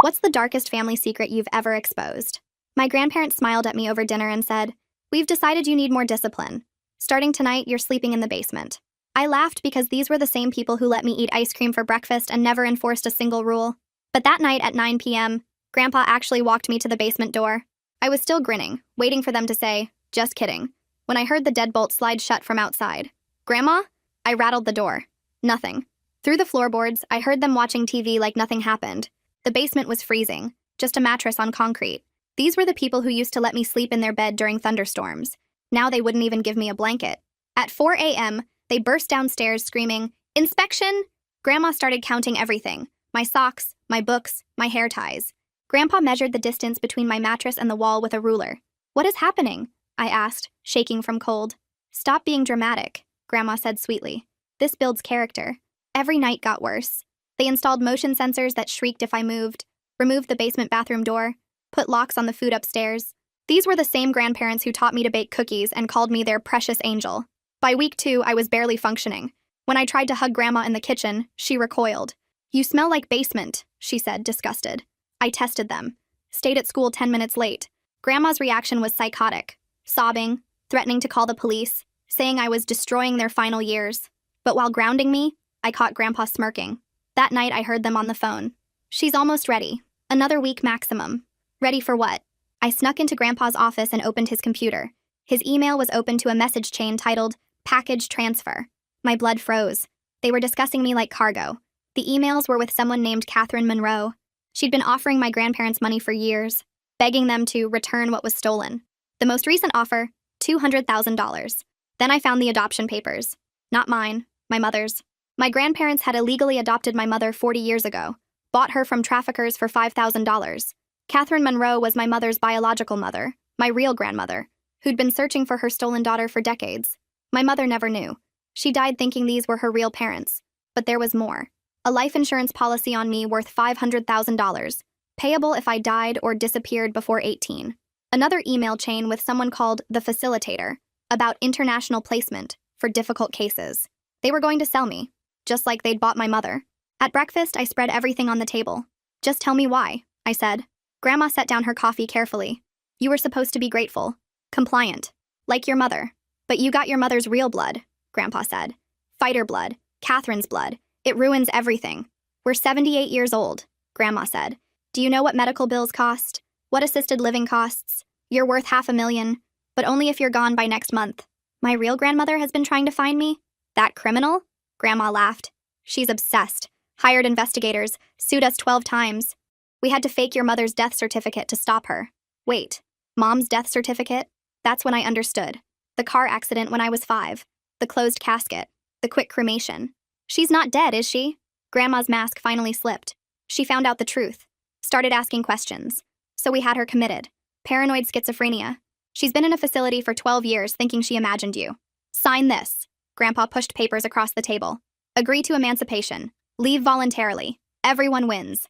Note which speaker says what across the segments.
Speaker 1: What's the darkest family secret you've ever exposed? My grandparents smiled at me over dinner and said, "We've decided you need more discipline. Starting tonight, you're sleeping in the basement." I laughed because these were the same people who let me eat ice cream for breakfast and never enforced a single rule. But that night at 9 p.m., Grandpa actually walked me to the basement door. I was still grinning, waiting for them to say, "Just kidding," when I heard the deadbolt slide shut from outside. "Grandma?" I rattled the door. Nothing. Through the floorboards, I heard them watching TV like nothing happened. The basement was freezing, just a mattress on concrete. These were the people who used to let me sleep in their bed during thunderstorms. Now they wouldn't even give me a blanket. At 4 a.m., they burst downstairs screaming, "Inspection!" Grandma started counting everything: my socks, my books, my hair ties. Grandpa measured the distance between my mattress and the wall with a ruler. "What is happening?" I asked, shaking from cold. "Stop being dramatic," Grandma said sweetly. "This builds character." Every night got worse. They installed motion sensors that shrieked if I moved, removed the basement bathroom door, put locks on the food upstairs. These were the same grandparents who taught me to bake cookies and called me their precious angel. By week 2, I was barely functioning. When I tried to hug Grandma in the kitchen, she recoiled. "You smell like basement," she said, disgusted. I tested them. Stayed at school 10 minutes late. Grandma's reaction was psychotic, sobbing, threatening to call the police, saying I was destroying their final years. But while grounding me, I caught Grandpa smirking. That night, I heard them on the phone. "She's almost ready. Another week maximum." Ready for what? I snuck into Grandpa's office and opened his computer. His email was open to a message chain titled, "Package Transfer." My blood froze. They were discussing me like cargo. The emails were with someone named Catherine Monroe. She'd been offering my grandparents money for years, begging them to return what was stolen. The most recent offer, $200,000. Then I found the adoption papers. Not mine, my mother's. My grandparents had illegally adopted my mother 40 years ago, bought her from traffickers for $5,000. Catherine Monroe was my mother's biological mother, my real grandmother, who'd been searching for her stolen daughter for decades. My mother never knew. She died thinking these were her real parents. But there was more. A life insurance policy on me worth $500,000, payable if I died or disappeared before 18. Another email chain with someone called The Facilitator, about international placement for difficult cases. They were going to sell me, just like they'd bought my mother. At breakfast, I spread everything on the table. "Just tell me why," I said. Grandma set down her coffee carefully. "You were supposed to be grateful, compliant, like your mother. But you got your mother's real blood," Grandpa said. "Fighter blood, Catherine's blood. It ruins everything." "We're 78 years old," Grandma said. "Do you know what medical bills cost? What assisted living costs? You're worth $500,000, but only if you're gone by next month." "My real grandmother has been trying to find me? That criminal?" Grandma laughed. "She's obsessed. Hired investigators, sued us 12 times. We had to fake your mother's death certificate to stop her." "Wait, Mom's death certificate?" That's when I understood. The car accident when I was 5. The closed casket. The quick cremation. "She's not dead, is she?" Grandma's mask finally slipped. She found out the truth. Started asking questions. So we had her committed. Paranoid schizophrenia. She's been in a facility for 12 years thinking she imagined you. "Sign this." Grandpa pushed papers across the table. "Agree to emancipation. Leave voluntarily. Everyone wins."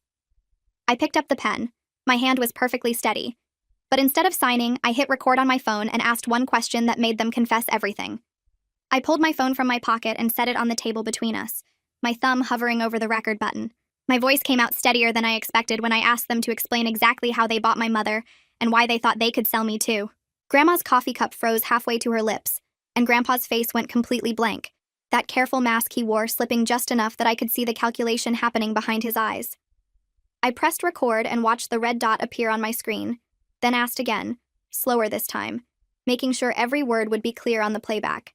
Speaker 1: I picked up the pen. My hand was perfectly steady. But instead of signing, I hit record on my phone and asked one question that made them confess everything. I pulled my phone from my pocket and set it on the table between us, my thumb hovering over the record button. My voice came out steadier than I expected when I asked them to explain exactly how they bought my mother and why they thought they could sell me too. Grandma's coffee cup froze halfway to her lips, and Grandpa's face went completely blank, that careful mask he wore slipping just enough that I could see the calculation happening behind his eyes. I pressed record and watched the red dot appear on my screen, then asked again, slower this time, making sure every word would be clear on the playback.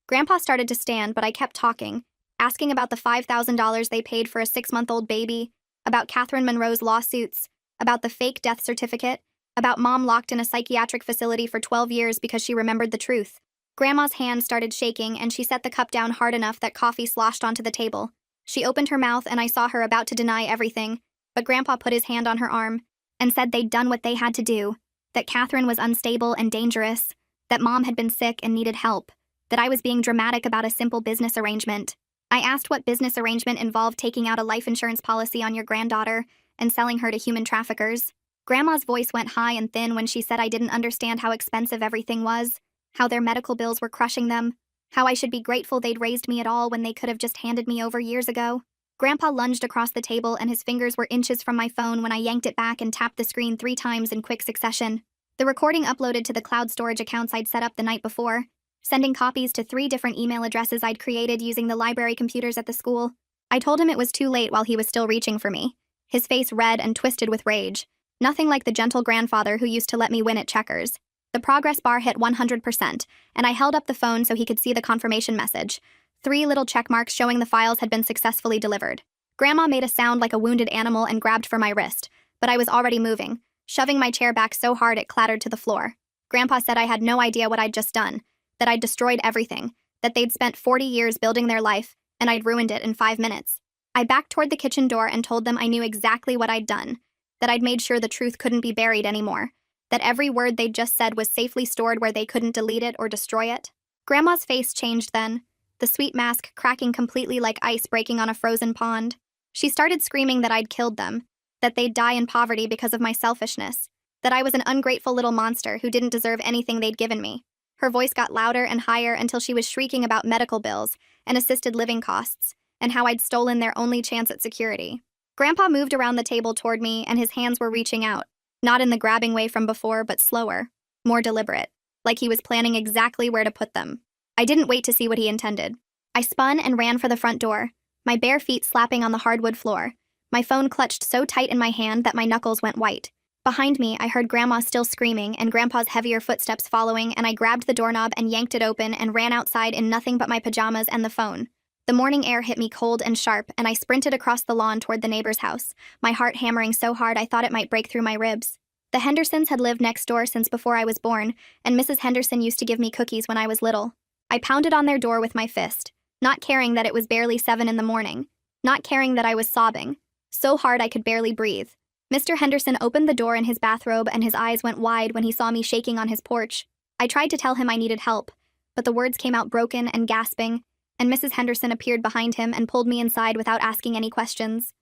Speaker 1: Grandpa started to stand, but I kept talking, asking about the $5,000 they paid for a 6-month-old baby, about Catherine Monroe's lawsuits, about the fake death certificate, about Mom locked in a psychiatric facility for 12 years because she remembered the truth. Grandma's hand started shaking, and she set the cup down hard enough that coffee sloshed onto the table. She opened her mouth, and I saw her about to deny everything, but Grandpa put his hand on her arm and said they'd done what they had to do, that Catherine was unstable and dangerous, that Mom had been sick and needed help, that I was being dramatic about a simple business arrangement. I asked what business arrangement involved taking out a life insurance policy on your granddaughter and selling her to human traffickers. Grandma's voice went high and thin when she said I didn't understand how expensive everything was, how their medical bills were crushing them, how I should be grateful they'd raised me at all when they could have just handed me over years ago. Grandpa lunged across the table and his fingers were inches from my phone when I yanked it back and tapped the screen 3 times in quick succession. The recording uploaded to the cloud storage accounts I'd set up the night before, sending copies to 3 different email addresses I'd created using the library computers at the school. I told him it was too late while he was still reaching for me, his face red and twisted with rage. Nothing like the gentle grandfather who used to let me win at checkers. The progress bar hit 100%, and I held up the phone so he could see the confirmation message. 3 little check marks showing the files had been successfully delivered. Grandma made a sound like a wounded animal and grabbed for my wrist, but I was already moving, shoving my chair back so hard it clattered to the floor. Grandpa said I had no idea what I'd just done, that I'd destroyed everything, that they'd spent 40 years building their life, and I'd ruined it in 5 minutes. I backed toward the kitchen door and told them I knew exactly what I'd done, that I'd made sure the truth couldn't be buried anymore, that every word they'd just said was safely stored where they couldn't delete it or destroy it. Grandma's face changed then, the sweet mask cracking completely like ice breaking on a frozen pond. She started screaming that I'd killed them, that they'd die in poverty because of my selfishness, that I was an ungrateful little monster who didn't deserve anything they'd given me. Her voice got louder and higher until she was shrieking about medical bills and assisted living costs, and how I'd stolen their only chance at security. Grandpa moved around the table toward me and his hands were reaching out, not in the grabbing way from before, but slower, more deliberate, like he was planning exactly where to put them. I didn't wait to see what he intended. I spun and ran for the front door, my bare feet slapping on the hardwood floor, my phone clutched so tight in my hand that my knuckles went white. Behind me, I heard Grandma still screaming and Grandpa's heavier footsteps following, and I grabbed the doorknob and yanked it open and ran outside in nothing but my pajamas and the phone. The morning air hit me cold and sharp, and I sprinted across the lawn toward the neighbor's house, my heart hammering so hard I thought it might break through my ribs. The Hendersons had lived next door since before I was born, and Mrs. Henderson used to give me cookies when I was little. I pounded on their door with my fist, not caring that it was barely 7 in the morning, not caring that I was sobbing, so hard I could barely breathe. Mr. Henderson opened the door in his bathrobe and his eyes went wide when he saw me shaking on his porch. I tried to tell him I needed help, but the words came out broken and gasping, and Mrs. Henderson appeared behind him and pulled me inside without asking any questions.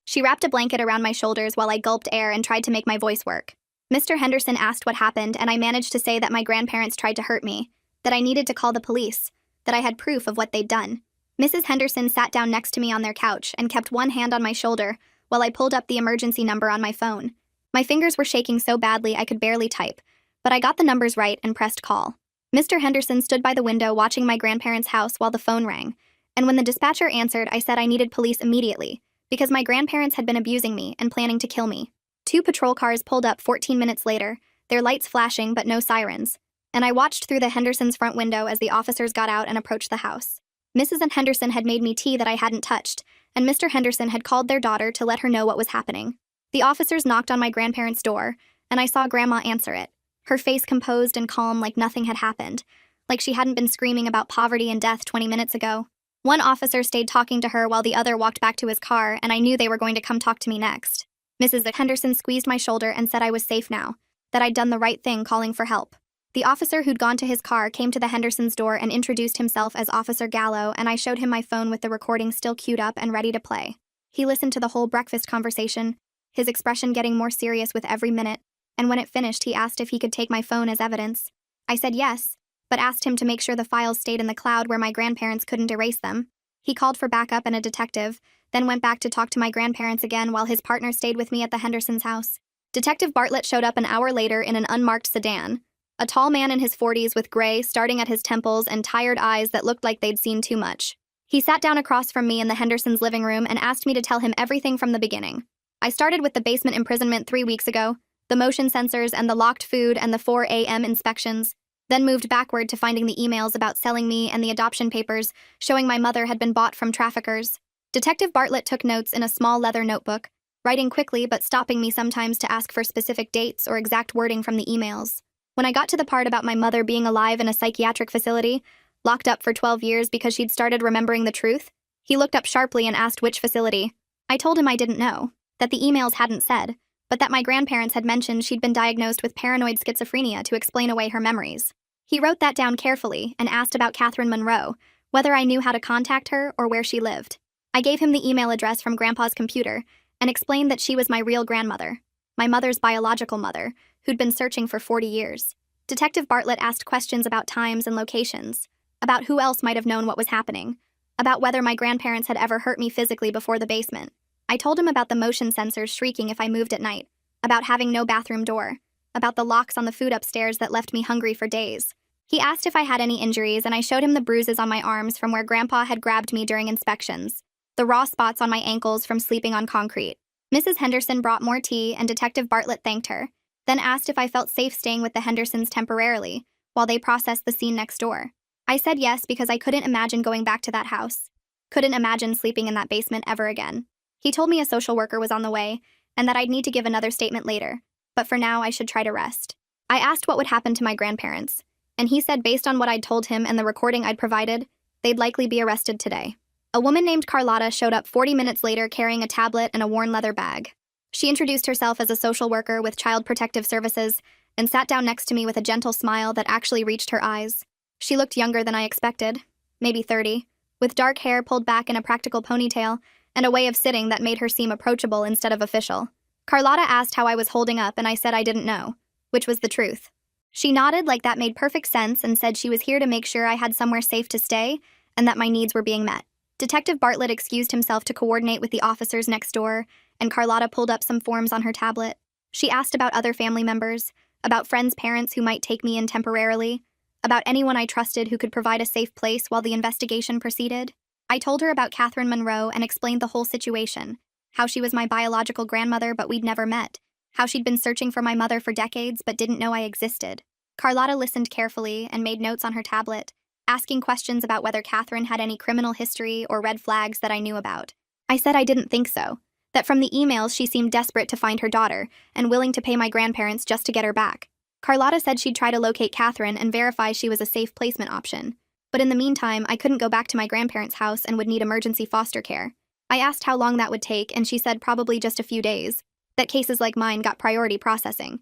Speaker 1: She wrapped a blanket around my shoulders while I gulped air and tried to make my voice work. Mr. Henderson asked what happened, and I managed to say that my grandparents tried to hurt me, that I needed to call the police, that I had proof of what they'd done. Mrs. Henderson sat down next to me on their couch and kept one hand on my shoulder while I pulled up the emergency number on my phone. My fingers were shaking so badly I could barely type, but I got the numbers right and pressed call. Mr. Henderson stood by the window watching my grandparents' house while the phone rang, and when the dispatcher answered, I said I needed police immediately because my grandparents had been abusing me and planning to kill me. 2 patrol cars pulled up 14 minutes later, their lights flashing but no sirens, and I watched through the Hendersons' front window as the officers got out and approached the house. Mrs. Henderson had made me tea that I hadn't touched, and Mr. Henderson had called their daughter to let her know what was happening. The officers knocked on my grandparents' door, and I saw Grandma answer it, her face composed and calm like nothing had happened, like she hadn't been screaming about poverty and death 20 minutes ago. One officer stayed talking to her while the other walked back to his car, and I knew they were going to come talk to me next. Mrs. Henderson squeezed my shoulder and said I was safe now, that I'd done the right thing calling for help. The officer who'd gone to his car came to the Hendersons' door and introduced himself as Officer Gallo, and I showed him my phone with the recording still queued up and ready to play. He listened to the whole breakfast conversation, his expression getting more serious with every minute, and when it finished he asked if he could take my phone as evidence. I said yes, but asked him to make sure the files stayed in the cloud where my grandparents couldn't erase them. He called for backup and a detective, then went back to talk to my grandparents again while his partner stayed with me at the Hendersons' house. Detective Bartlett showed up an hour later in an unmarked sedan, a tall man in his 40s with gray starting at his temples and tired eyes that looked like they'd seen too much. He sat down across from me in the Hendersons' living room and asked me to tell him everything from the beginning. I started with the basement imprisonment 3 weeks ago, the motion sensors and the locked food and the 4 a.m. inspections, then moved backward to finding the emails about selling me and the adoption papers showing my mother had been bought from traffickers. Detective Bartlett took notes in a small leather notebook, writing quickly but stopping me sometimes to ask for specific dates or exact wording from the emails. When I got to the part about my mother being alive in a psychiatric facility, locked up for 12 years because she'd started remembering the truth, he looked up sharply and asked which facility. I told him I didn't know, that the emails hadn't said, but that my grandparents had mentioned she'd been diagnosed with paranoid schizophrenia to explain away her memories. He wrote that down carefully and asked about Catherine Monroe, whether I knew how to contact her or where she lived. I gave him the email address from Grandpa's computer and explained that she was my real grandmother, my mother's biological mother, who'd been searching for 40 years. Detective Bartlett asked questions about times and locations, about who else might have known what was happening, about whether my grandparents had ever hurt me physically before the basement. I told him about the motion sensors shrieking if I moved at night, about having no bathroom door, about the locks on the food upstairs that left me hungry for days. He asked if I had any injuries, and I showed him the bruises on my arms from where Grandpa had grabbed me during inspections, the raw spots on my ankles from sleeping on concrete. Mrs. Henderson brought more tea, and Detective Bartlett thanked her, then asked if I felt safe staying with the Hendersons temporarily, while they processed the scene next door. I said yes because I couldn't imagine going back to that house. Couldn't imagine sleeping in that basement ever again. He told me a social worker was on the way, and that I'd need to give another statement later, but for now I should try to rest. I asked what would happen to my grandparents, and he said based on what I'd told him and the recording I'd provided, they'd likely be arrested today. A woman named Carlotta showed up 40 minutes later carrying a tablet and a worn leather bag. She introduced herself as a social worker with Child Protective Services and sat down next to me with a gentle smile that actually reached her eyes. She looked younger than I expected, maybe 30, with dark hair pulled back in a practical ponytail and a way of sitting that made her seem approachable instead of official. Carlotta asked how I was holding up, and I said I didn't know, which was the truth. She nodded like that made perfect sense and said she was here to make sure I had somewhere safe to stay and that my needs were being met. Detective Bartlett excused himself to coordinate with the officers next door, and Carlotta pulled up some forms on her tablet. She asked about other family members, about friends' parents who might take me in temporarily, about anyone I trusted who could provide a safe place while the investigation proceeded. I told her about Catherine Monroe and explained the whole situation, how she was my biological grandmother but we'd never met, how she'd been searching for my mother for decades but didn't know I existed. Carlotta listened carefully and made notes on her tablet, asking questions about whether Catherine had any criminal history or red flags that I knew about. I said I didn't think so, that from the emails she seemed desperate to find her daughter and willing to pay my grandparents just to get her back. Carlotta said she'd try to locate Catherine and verify she was a safe placement option, but in the meantime I couldn't go back to my grandparents' house and would need emergency foster care. I asked how long that would take, and she said probably just a few days, that cases like mine got priority processing.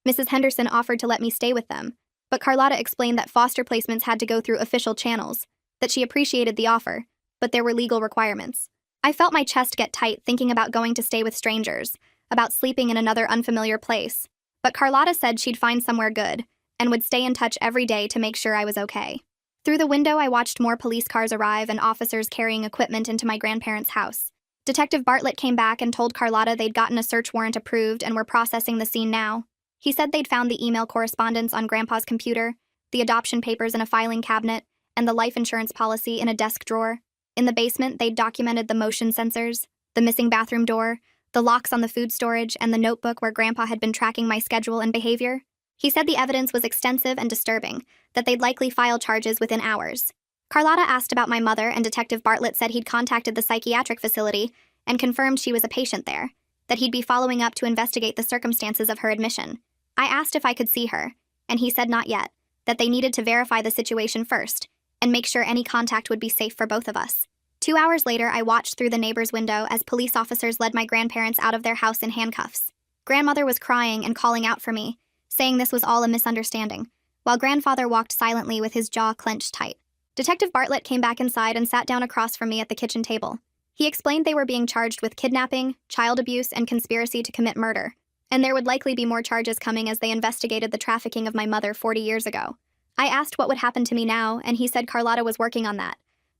Speaker 1: Mrs. Henderson offered to let me stay with them, but Carlotta explained that foster placements had to go through official channels, that she appreciated the offer, but there were legal requirements. I felt my chest get tight thinking about going to stay with strangers, about sleeping in another unfamiliar place, but Carlotta said she'd find somewhere good, and would stay in touch every day to make sure I was okay. Through the window, I watched more police cars arrive and officers carrying equipment into my grandparents' house. Detective Bartlett came back and told Carlotta they'd gotten a search warrant approved and were processing the scene now. He said they'd found the email correspondence on Grandpa's computer, the adoption papers in a filing cabinet, and the life insurance policy in a desk drawer. In the basement, they'd documented the motion sensors, the missing bathroom door, the locks on the food storage, and the notebook where Grandpa had been tracking my schedule and behavior. He said the evidence was extensive and disturbing, that they'd likely file charges within hours. Carlotta asked about my mother, and Detective Bartlett said he'd contacted the psychiatric facility and confirmed she was a patient there, that he'd be following up to investigate the circumstances of her admission. I asked if I could see her, and he said not yet, that they needed to verify the situation first and make sure any contact would be safe for both of us. 2 hours later, I watched through the neighbor's window as police officers led my grandparents out of their house in handcuffs. Grandmother was crying and calling out for me, saying this was all a misunderstanding, while grandfather walked silently with his jaw clenched tight. Detective Bartlett came back inside and sat down across from me at the kitchen table. He explained they were being charged with kidnapping, child abuse, and conspiracy to commit murder, and there would likely be more charges coming as they investigated the trafficking of my mother 40 years ago. I asked what would happen to me now, and he said Carlotta was working on that,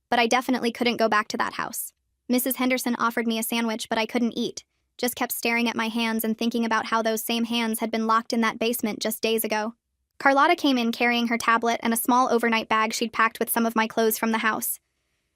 Speaker 1: but I definitely couldn't go back to that house. Mrs. Henderson offered me a sandwich, but I couldn't eat, just kept staring at my hands and thinking about how those same hands had been locked in that basement just days ago. Carlotta came in carrying her tablet and a small overnight bag she'd packed with some of my clothes from the house.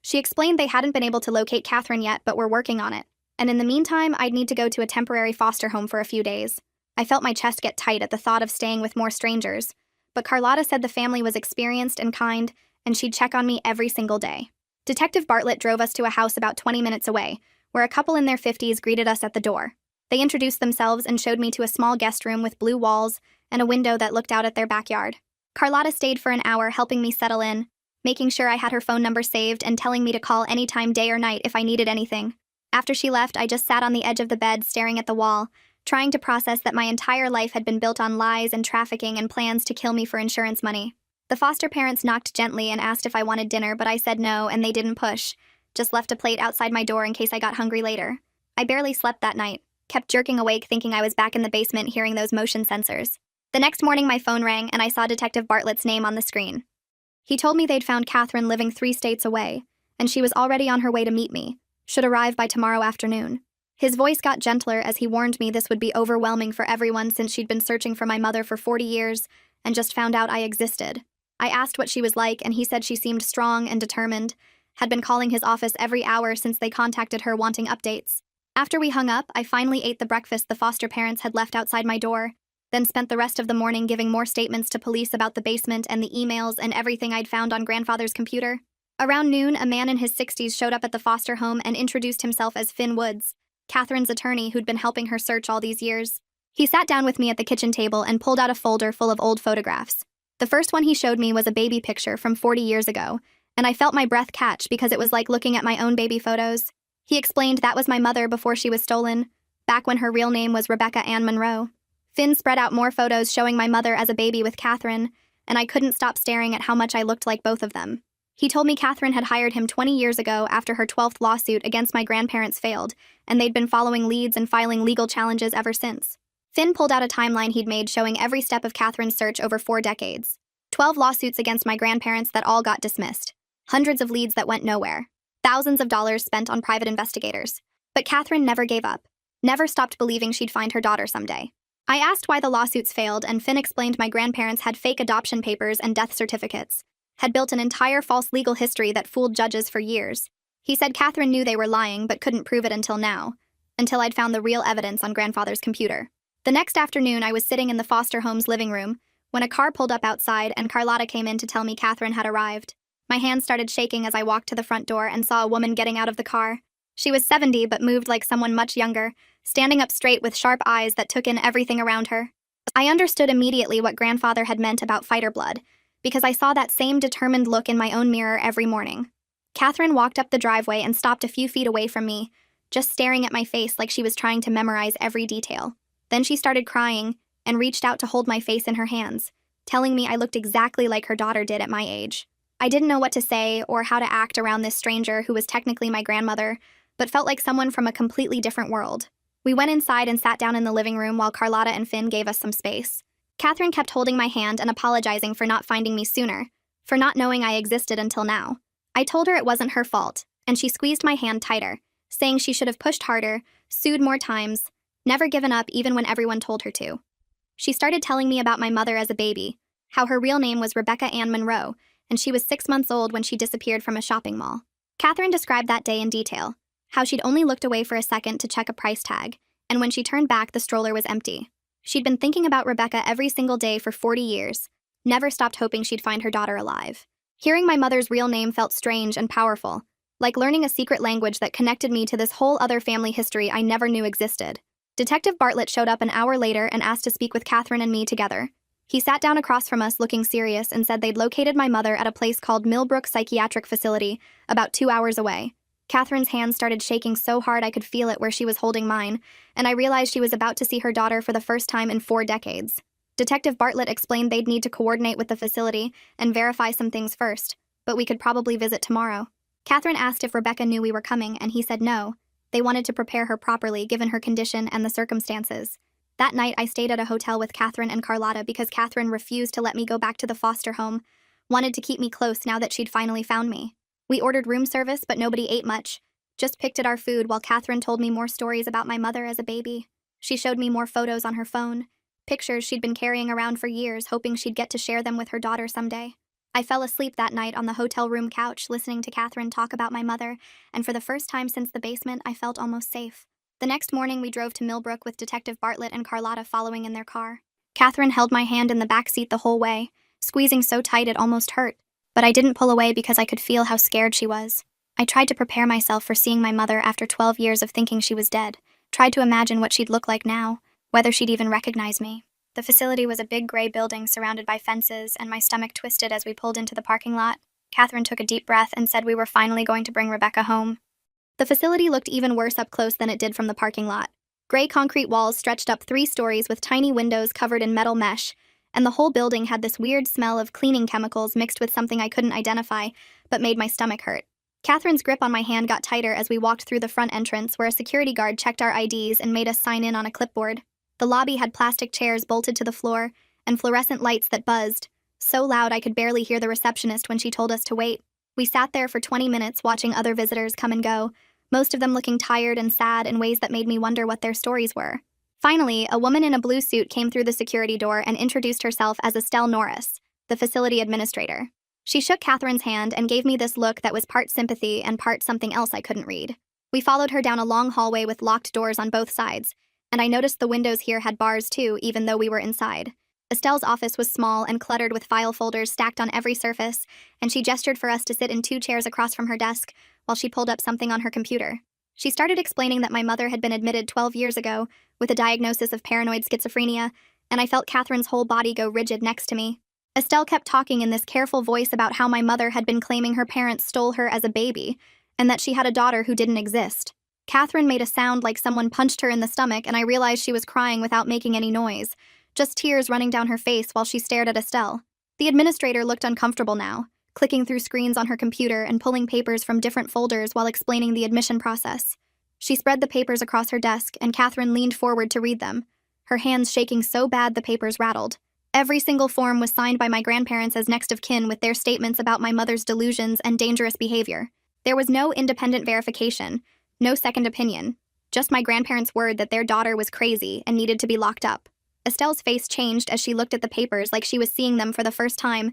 Speaker 1: She explained they hadn't been able to locate Catherine yet, but were working on it, and in the meantime, I'd need to go to a temporary foster home for a few days. I felt my chest get tight at the thought of staying with more strangers, but Carlotta said the family was experienced and kind, and she'd check on me every single day. Detective Bartlett drove us to a house about 20 minutes away, where a couple in their 50s greeted us at the door. They introduced themselves and showed me to a small guest room with blue walls and a window that looked out at their backyard. Carlotta stayed for an hour helping me settle in, making sure I had her phone number saved and telling me to call anytime day or night if I needed anything. After she left, I just sat on the edge of the bed staring at the wall, trying to process that my entire life had been built on lies and trafficking and plans to kill me for insurance money. The foster parents knocked gently and asked if I wanted dinner, but I said no, and they didn't push, just left a plate outside my door in case I got hungry later. I barely slept that night, kept jerking awake thinking I was back in the basement hearing those motion sensors. The next morning my phone rang and I saw Detective Bartlett's name on the screen. He told me they'd found Catherine living 3 states away, and she was already on her way to meet me, should arrive by tomorrow afternoon. His voice got gentler as he warned me this would be overwhelming for everyone since she'd been searching for my mother for 40 years and just found out I existed. I asked what she was like, and he said she seemed strong and determined, had been calling his office every hour since they contacted her wanting updates. After we hung up, I finally ate the breakfast the foster parents had left outside my door, then spent the rest of the morning giving more statements to police about the basement and the emails and everything I'd found on grandfather's computer. Around noon, a man in his 60s showed up at the foster home and introduced himself as Finn Woods, Catherine's attorney who'd been helping her search all these years. He sat down with me at the kitchen table and pulled out a folder full of old photographs. The first one he showed me was a baby picture from 40 years ago, and I felt my breath catch because it was like looking at my own baby photos. He explained that was my mother before she was stolen, back when her real name was Rebecca Ann Monroe. Finn spread out more photos showing my mother as a baby with Catherine, and I couldn't stop staring at how much I looked like both of them. He told me Catherine had hired him 20 years ago after her 12th lawsuit against my grandparents failed, and they'd been following leads and filing legal challenges ever since. Finn pulled out a timeline he'd made showing every step of Catherine's search over 4 decades. 12 lawsuits against my grandparents that all got dismissed. Hundreds of leads that went nowhere. Thousands of dollars spent on private investigators. But Catherine never gave up. Never stopped believing she'd find her daughter someday. I asked why the lawsuits failed, and Finn explained my grandparents had fake adoption papers and death certificates, had built an entire false legal history that fooled judges for years. He said Catherine knew they were lying but couldn't prove it until now, until I'd found the real evidence on grandfather's computer. The next afternoon, I was sitting in the foster home's living room when a car pulled up outside and Carlotta came in to tell me Catherine had arrived. My hands started shaking as I walked to the front door and saw a woman getting out of the car. She was 70 but moved like someone much younger, standing up straight with sharp eyes that took in everything around her. I understood immediately what grandfather had meant about fighter blood, because I saw that same determined look in my own mirror every morning. Catherine walked up the driveway and stopped a few feet away from me, just staring at my face like she was trying to memorize every detail. Then she started crying and reached out to hold my face in her hands, telling me I looked exactly like her daughter did at my age. I didn't know what to say or how to act around this stranger who was technically my grandmother, but felt like someone from a completely different world. We went inside and sat down in the living room while Carlotta and Finn gave us some space. Catherine kept holding my hand and apologizing for not finding me sooner, for not knowing I existed until now. I told her it wasn't her fault, and she squeezed my hand tighter, saying she should have pushed harder, sued more times, never given up even when everyone told her to. She started telling me about my mother as a baby, how her real name was Rebecca Ann Monroe, and she was 6 months old when she disappeared from a shopping mall. Catherine described that day in detail, how she'd only looked away for a second to check a price tag, and when she turned back, the stroller was empty. She'd been thinking about Rebecca every single day for 40 years, never stopped hoping she'd find her daughter alive. Hearing my mother's real name felt strange and powerful, like learning a secret language that connected me to this whole other family history I never knew existed. Detective Bartlett showed up an hour later and asked to speak with Catherine and me together. He sat down across from us looking serious and said they'd located my mother at a place called Millbrook Psychiatric Facility, about 2 hours away. Catherine's hands started shaking so hard I could feel it where she was holding mine, and I realized she was about to see her daughter for the first time in 4 decades. Detective Bartlett explained they'd need to coordinate with the facility and verify some things first, but we could probably visit tomorrow. Catherine asked if Rebecca knew we were coming, and he said no. They wanted to prepare her properly given her condition and the circumstances. That night, I stayed at a hotel with Catherine and Carlotta because Catherine refused to let me go back to the foster home, wanted to keep me close now that she'd finally found me. We ordered room service, but nobody ate much, just picked at our food while Catherine told me more stories about my mother as a baby. She showed me more photos on her phone, pictures she'd been carrying around for years, hoping she'd get to share them with her daughter someday. I fell asleep that night on the hotel room couch listening to Catherine talk about my mother, and for the first time since the basement, I felt almost safe. The next morning, we drove to Millbrook with Detective Bartlett and Carlotta following in their car. Catherine held my hand in the back seat the whole way, squeezing so tight it almost hurt, but I didn't pull away because I could feel how scared she was. I tried to prepare myself for seeing my mother after 12 years of thinking she was dead, tried to imagine what she'd look like now, whether she'd even recognize me. The facility was a big gray building surrounded by fences, and my stomach twisted as we pulled into the parking lot. Catherine took a deep breath and said we were finally going to bring Rebecca home. The facility looked even worse up close than it did from the parking lot. Gray concrete walls stretched up 3 stories with tiny windows covered in metal mesh, and the whole building had this weird smell of cleaning chemicals mixed with something I couldn't identify, but made my stomach hurt. Catherine's grip on my hand got tighter as we walked through the front entrance where a security guard checked our IDs and made us sign in on a clipboard. The lobby had plastic chairs bolted to the floor and fluorescent lights that buzzed, so loud I could barely hear the receptionist when she told us to wait. We sat there for 20 minutes watching other visitors come and go, most of them looking tired and sad in ways that made me wonder what their stories were. Finally, a woman in a blue suit came through the security door and introduced herself as Estelle Norris, the facility administrator. She shook Catherine's hand and gave me this look that was part sympathy and part something else I couldn't read. We followed her down a long hallway with locked doors on both sides, and I noticed the windows here had bars too, even though we were inside. Estelle's office was small and cluttered with file folders stacked on every surface, and she gestured for us to sit in 2 chairs across from her desk while she pulled up something on her computer. She started explaining that my mother had been admitted 12 years ago with a diagnosis of paranoid schizophrenia, and I felt Catherine's whole body go rigid next to me. Estelle kept talking in this careful voice about how my mother had been claiming her parents stole her as a baby, and that she had a daughter who didn't exist. Catherine made a sound like someone punched her in the stomach, and I realized she was crying without making any noise, just tears running down her face while she stared at Estelle. The administrator looked uncomfortable now, clicking through screens on her computer and pulling papers from different folders while explaining the admission process. She spread the papers across her desk, and Catherine leaned forward to read them, her hands shaking so bad the papers rattled. Every single form was signed by my grandparents as next of kin with their statements about my mother's delusions and dangerous behavior. There was no independent verification, no second opinion, just my grandparents' word that their daughter was crazy and needed to be locked up. Estelle's face changed as she looked at the papers like she was seeing them for the first time,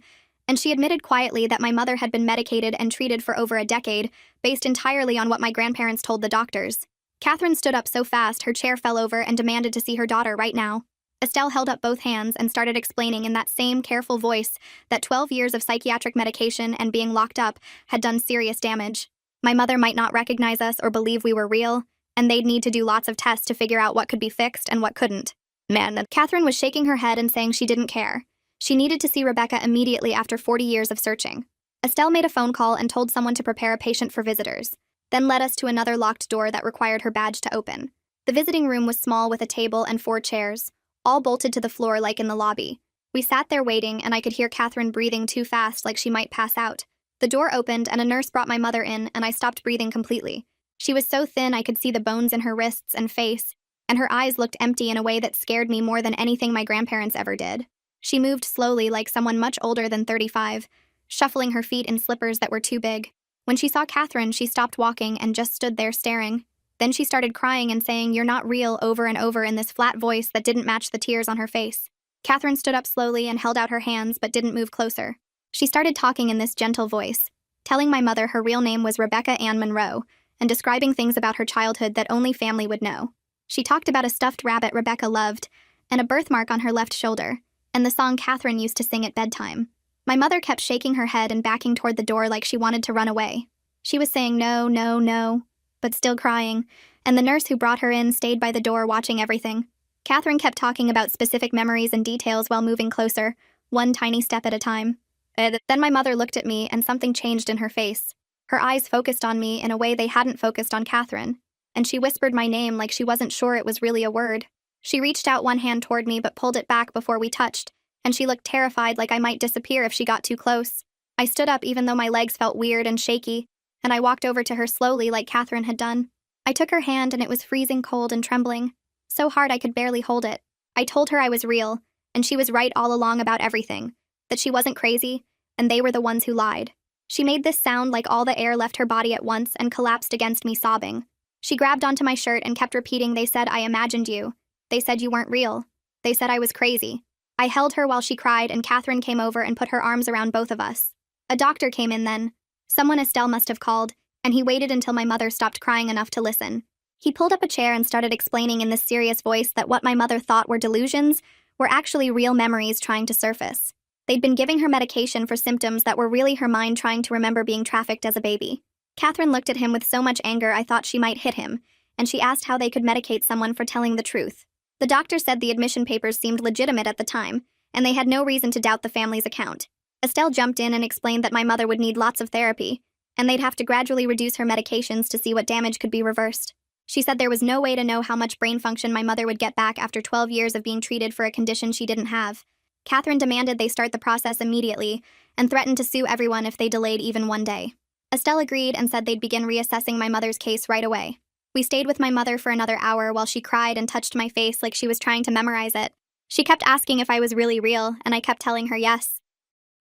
Speaker 1: and she admitted quietly that my mother had been medicated and treated for over a decade, based entirely on what my grandparents told the doctors. Catherine stood up so fast her chair fell over and demanded to see her daughter right now. Estelle held up both hands and started explaining in that same careful voice that 12 years of psychiatric medication and being locked up had done serious damage. My mother might not recognize us or believe we were real, and they'd need to do lots of tests to figure out what could be fixed and what couldn't. Man, Catherine was shaking her head and saying she didn't care. She needed to see Rebecca immediately after 40 years of searching. Estelle made a phone call and told someone to prepare a patient for visitors, then led us to another locked door that required her badge to open. The visiting room was small with a table and 4 chairs, all bolted to the floor like in the lobby. We sat there waiting, and I could hear Catherine breathing too fast like she might pass out. The door opened and a nurse brought my mother in, and I stopped breathing completely. She was so thin I could see the bones in her wrists and face, and her eyes looked empty in a way that scared me more than anything my grandparents ever did. She moved slowly like someone much older than 35, shuffling her feet in slippers that were too big. When she saw Catherine, she stopped walking and just stood there staring. Then she started crying and saying, "You're not real," over and over in this flat voice that didn't match the tears on her face. Catherine stood up slowly and held out her hands but didn't move closer. She started talking in this gentle voice, telling my mother her real name was Rebecca Ann Monroe, and describing things about her childhood that only family would know. She talked about a stuffed rabbit Rebecca loved, and a birthmark on her left shoulder, and the song Catherine used to sing at bedtime. My mother kept shaking her head and backing toward the door like she wanted to run away. She was saying no, no, no, but still crying, and the nurse who brought her in stayed by the door watching everything. Catherine kept talking about specific memories and details while moving closer, one tiny step at a time. Then my mother looked at me and something changed in her face. Her eyes focused on me in a way they hadn't focused on Catherine, and she whispered my name like she wasn't sure it was really a word. She reached out one hand toward me but pulled it back before we touched, and she looked terrified like I might disappear if she got too close. I stood up even though my legs felt weird and shaky, and I walked over to her slowly like Catherine had done. I took her hand and it was freezing cold and trembling, so hard I could barely hold it. I told her I was real, and she was right all along about everything, that she wasn't crazy, and they were the ones who lied. She made this sound like all the air left her body at once and collapsed against me sobbing. She grabbed onto my shirt and kept repeating, "They said I imagined you. They said you weren't real. They said I was crazy." I held her while she cried, and Catherine came over and put her arms around both of us. A doctor came in then. Someone Estelle must have called, and he waited until my mother stopped crying enough to listen. He pulled up a chair and started explaining in this serious voice that what my mother thought were delusions were actually real memories trying to surface. They'd been giving her medication for symptoms that were really her mind trying to remember being trafficked as a baby. Catherine looked at him with so much anger I thought she might hit him, and she asked how they could medicate someone for telling the truth. The doctor said the admission papers seemed legitimate at the time, and they had no reason to doubt the family's account. Estelle jumped in and explained that my mother would need lots of therapy, and they'd have to gradually reduce her medications to see what damage could be reversed. She said there was no way to know how much brain function my mother would get back after 12 years of being treated for a condition she didn't have. Catherine demanded they start the process immediately, and threatened to sue everyone if they delayed even one day. Estelle agreed and said they'd begin reassessing my mother's case right away. We stayed with my mother for another hour while she cried and touched my face like she was trying to memorize it. She kept asking if I was really real, and I kept telling her yes.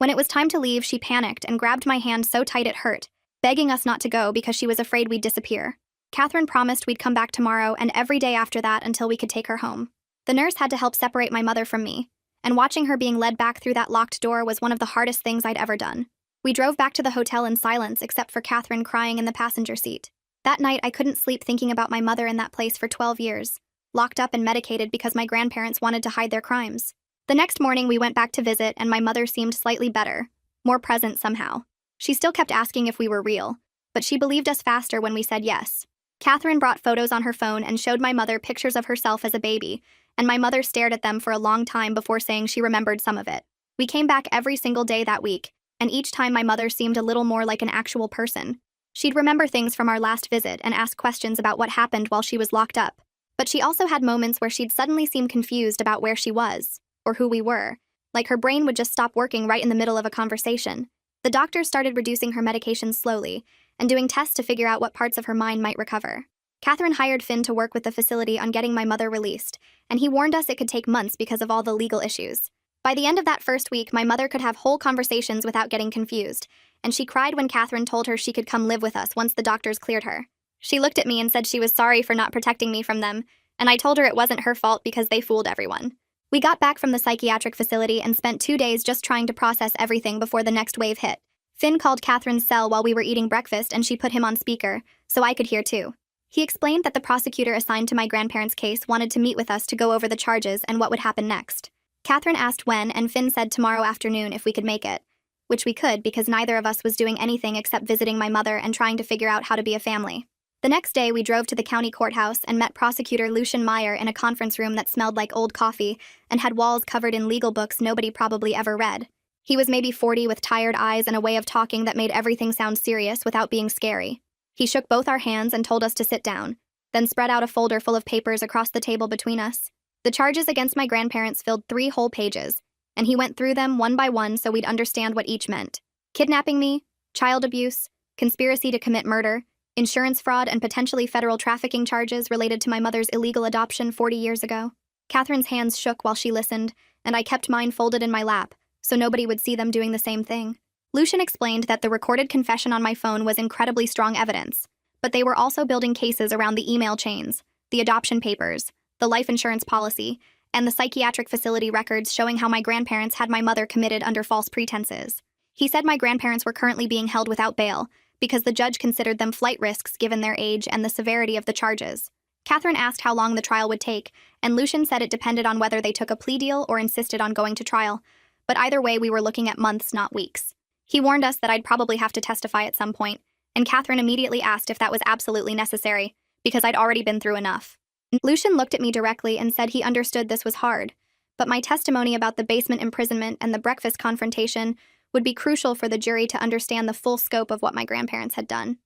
Speaker 1: When it was time to leave, she panicked and grabbed my hand so tight it hurt, begging us not to go because she was afraid we'd disappear. Catherine promised we'd come back tomorrow and every day after that until we could take her home. The nurse had to help separate my mother from me, and watching her being led back through that locked door was one of the hardest things I'd ever done. We drove back to the hotel in silence except for Catherine crying in the passenger seat. That night, I couldn't sleep thinking about my mother in that place for 12 years, locked up and medicated because my grandparents wanted to hide their crimes. The next morning, we went back to visit, and my mother seemed slightly better, more present somehow. She still kept asking if we were real, but she believed us faster when we said yes. Catherine brought photos on her phone and showed my mother pictures of herself as a baby, and my mother stared at them for a long time before saying she remembered some of it. We came back every single day that week, and each time my mother seemed a little more like an actual person. She'd remember things from our last visit and ask questions about what happened while she was locked up. But she also had moments where she'd suddenly seem confused about where she was, or who we were, like her brain would just stop working right in the middle of a conversation. The doctors started reducing her medications slowly, and doing tests to figure out what parts of her mind might recover. Catherine hired Finn to work with the facility on getting my mother released, and he warned us it could take months because of all the legal issues. By the end of that first week, my mother could have whole conversations without getting confused, and she cried when Catherine told her she could come live with us once the doctors cleared her. She looked at me and said she was sorry for not protecting me from them, and I told her it wasn't her fault because they fooled everyone. We got back from the psychiatric facility and spent 2 days just trying to process everything before the next wave hit. Finn called Catherine's cell while we were eating breakfast and she put him on speaker, so I could hear too. He explained that the prosecutor assigned to my grandparents' case wanted to meet with us to go over the charges and what would happen next. Catherine asked when, and Finn said tomorrow afternoon if we could make it, which we could because neither of us was doing anything except visiting my mother and trying to figure out how to be a family. The next day, we drove to the county courthouse and met Prosecutor Lucian Meyer in a conference room that smelled like old coffee and had walls covered in legal books nobody probably ever read. He was maybe 40 with tired eyes and a way of talking that made everything sound serious without being scary. He shook both our hands and told us to sit down, then spread out a folder full of papers across the table between us. The charges against my grandparents filled 3 whole pages, and he went through them one by one so we'd understand what each meant. Kidnapping me, child abuse, conspiracy to commit murder, insurance fraud, and potentially federal trafficking charges related to my mother's illegal adoption 40 years ago. Catherine's hands shook while she listened, and I kept mine folded in my lap, so nobody would see them doing the same thing. Lucian explained that the recorded confession on my phone was incredibly strong evidence, but they were also building cases around the email chains, the adoption papers, the life insurance policy, and the psychiatric facility records showing how my grandparents had my mother committed under false pretenses. He said my grandparents were currently being held without bail because the judge considered them flight risks given their age and the severity of the charges. Catherine asked how long the trial would take, and Lucian said it depended on whether they took a plea deal or insisted on going to trial, but either way we were looking at months, not weeks. He warned us that I'd probably have to testify at some point, and Catherine immediately asked if that was absolutely necessary, because I'd already been through enough. Lucian looked at me directly and said he understood this was hard, but my testimony about the basement imprisonment and the breakfast confrontation would be crucial for the jury to understand the full scope of what my grandparents had done.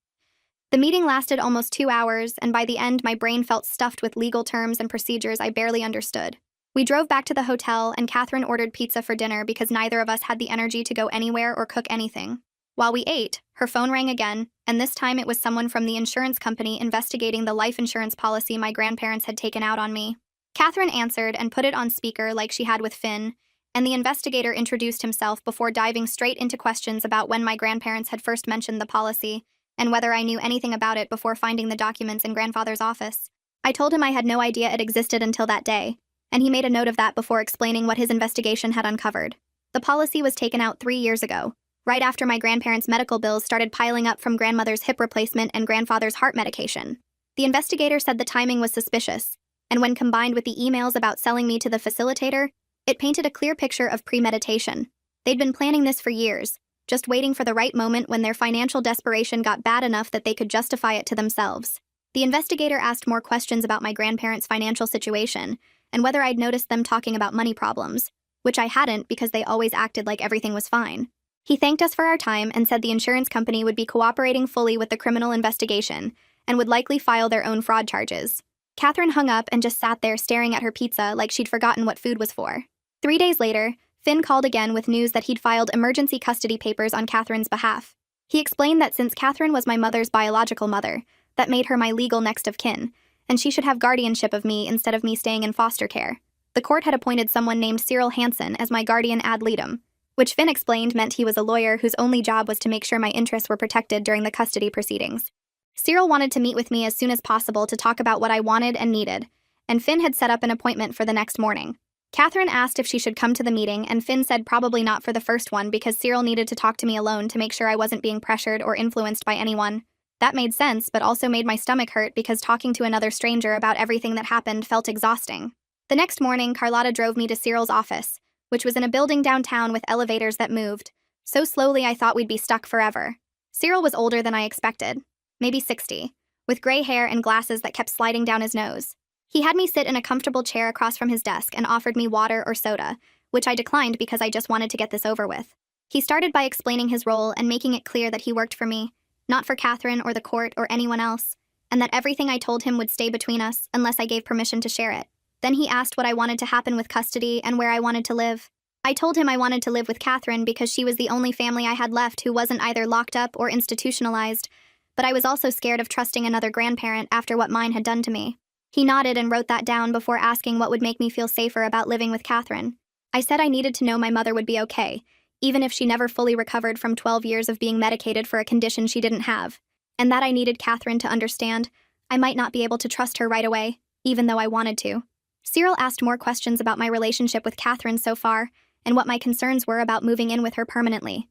Speaker 1: The meeting lasted almost 2 hours, and by the end my brain felt stuffed with legal terms and procedures I barely understood. We drove back to the hotel, and Catherine ordered pizza for dinner because neither of us had the energy to go anywhere or cook anything. While we ate, her phone rang again, and this time it was someone from the insurance company investigating the life insurance policy my grandparents had taken out on me. Catherine answered and put it on speaker like she had with Finn, and the investigator introduced himself before diving straight into questions about when my grandparents had first mentioned the policy and whether I knew anything about it before finding the documents in grandfather's office. I told him I had no idea it existed until that day, and he made a note of that before explaining what his investigation had uncovered. The policy was taken out 3 years ago, right after my grandparents' medical bills started piling up from grandmother's hip replacement and grandfather's heart medication. The investigator said the timing was suspicious, and when combined with the emails about selling me to the facilitator, it painted a clear picture of premeditation. They'd been planning this for years, just waiting for the right moment when their financial desperation got bad enough that they could justify it to themselves. The investigator asked more questions about my grandparents' financial situation and whether I'd noticed them talking about money problems, which I hadn't because they always acted like everything was fine. He thanked us for our time and said the insurance company would be cooperating fully with the criminal investigation and would likely file their own fraud charges. Catherine hung up and just sat there staring at her pizza like she'd forgotten what food was for. 3 days later, Finn called again with news that he'd filed emergency custody papers on Catherine's behalf. He explained that since Catherine was my mother's biological mother, that made her my legal next of kin, and she should have guardianship of me instead of me staying in foster care. The court had appointed someone named Cyril Hansen as my guardian ad litem, which Finn explained meant he was a lawyer whose only job was to make sure my interests were protected during the custody proceedings. Cyril wanted to meet with me as soon as possible to talk about what I wanted and needed, and Finn had set up an appointment for the next morning. Catherine asked if she should come to the meeting, and Finn said probably not for the first one because Cyril needed to talk to me alone to make sure I wasn't being pressured or influenced by anyone. That made sense, but also made my stomach hurt because talking to another stranger about everything that happened felt exhausting. The next morning, Carlotta drove me to Cyril's office, which was in a building downtown with elevators that moved. So slowly I thought we'd be stuck forever. Cyril was older than I expected, maybe 60, with gray hair and glasses that kept sliding down his nose. He had me sit in a comfortable chair across from his desk and offered me water or soda, which I declined because I just wanted to get this over with. He started by explaining his role and making it clear that he worked for me, not for Catherine or the court or anyone else, and that everything I told him would stay between us unless I gave permission to share it. Then he asked what I wanted to happen with custody and where I wanted to live. I told him I wanted to live with Catherine because she was the only family I had left who wasn't either locked up or institutionalized, but I was also scared of trusting another grandparent after what mine had done to me. He nodded and wrote that down before asking what would make me feel safer about living with Catherine. I said I needed to know my mother would be okay, even if she never fully recovered from 12 years of being medicated for a condition she didn't have, and that I needed Catherine to understand I might not be able to trust her right away, even though I wanted to. Cyril asked more questions about my relationship with Catherine so far, and what my concerns were about moving in with her permanently.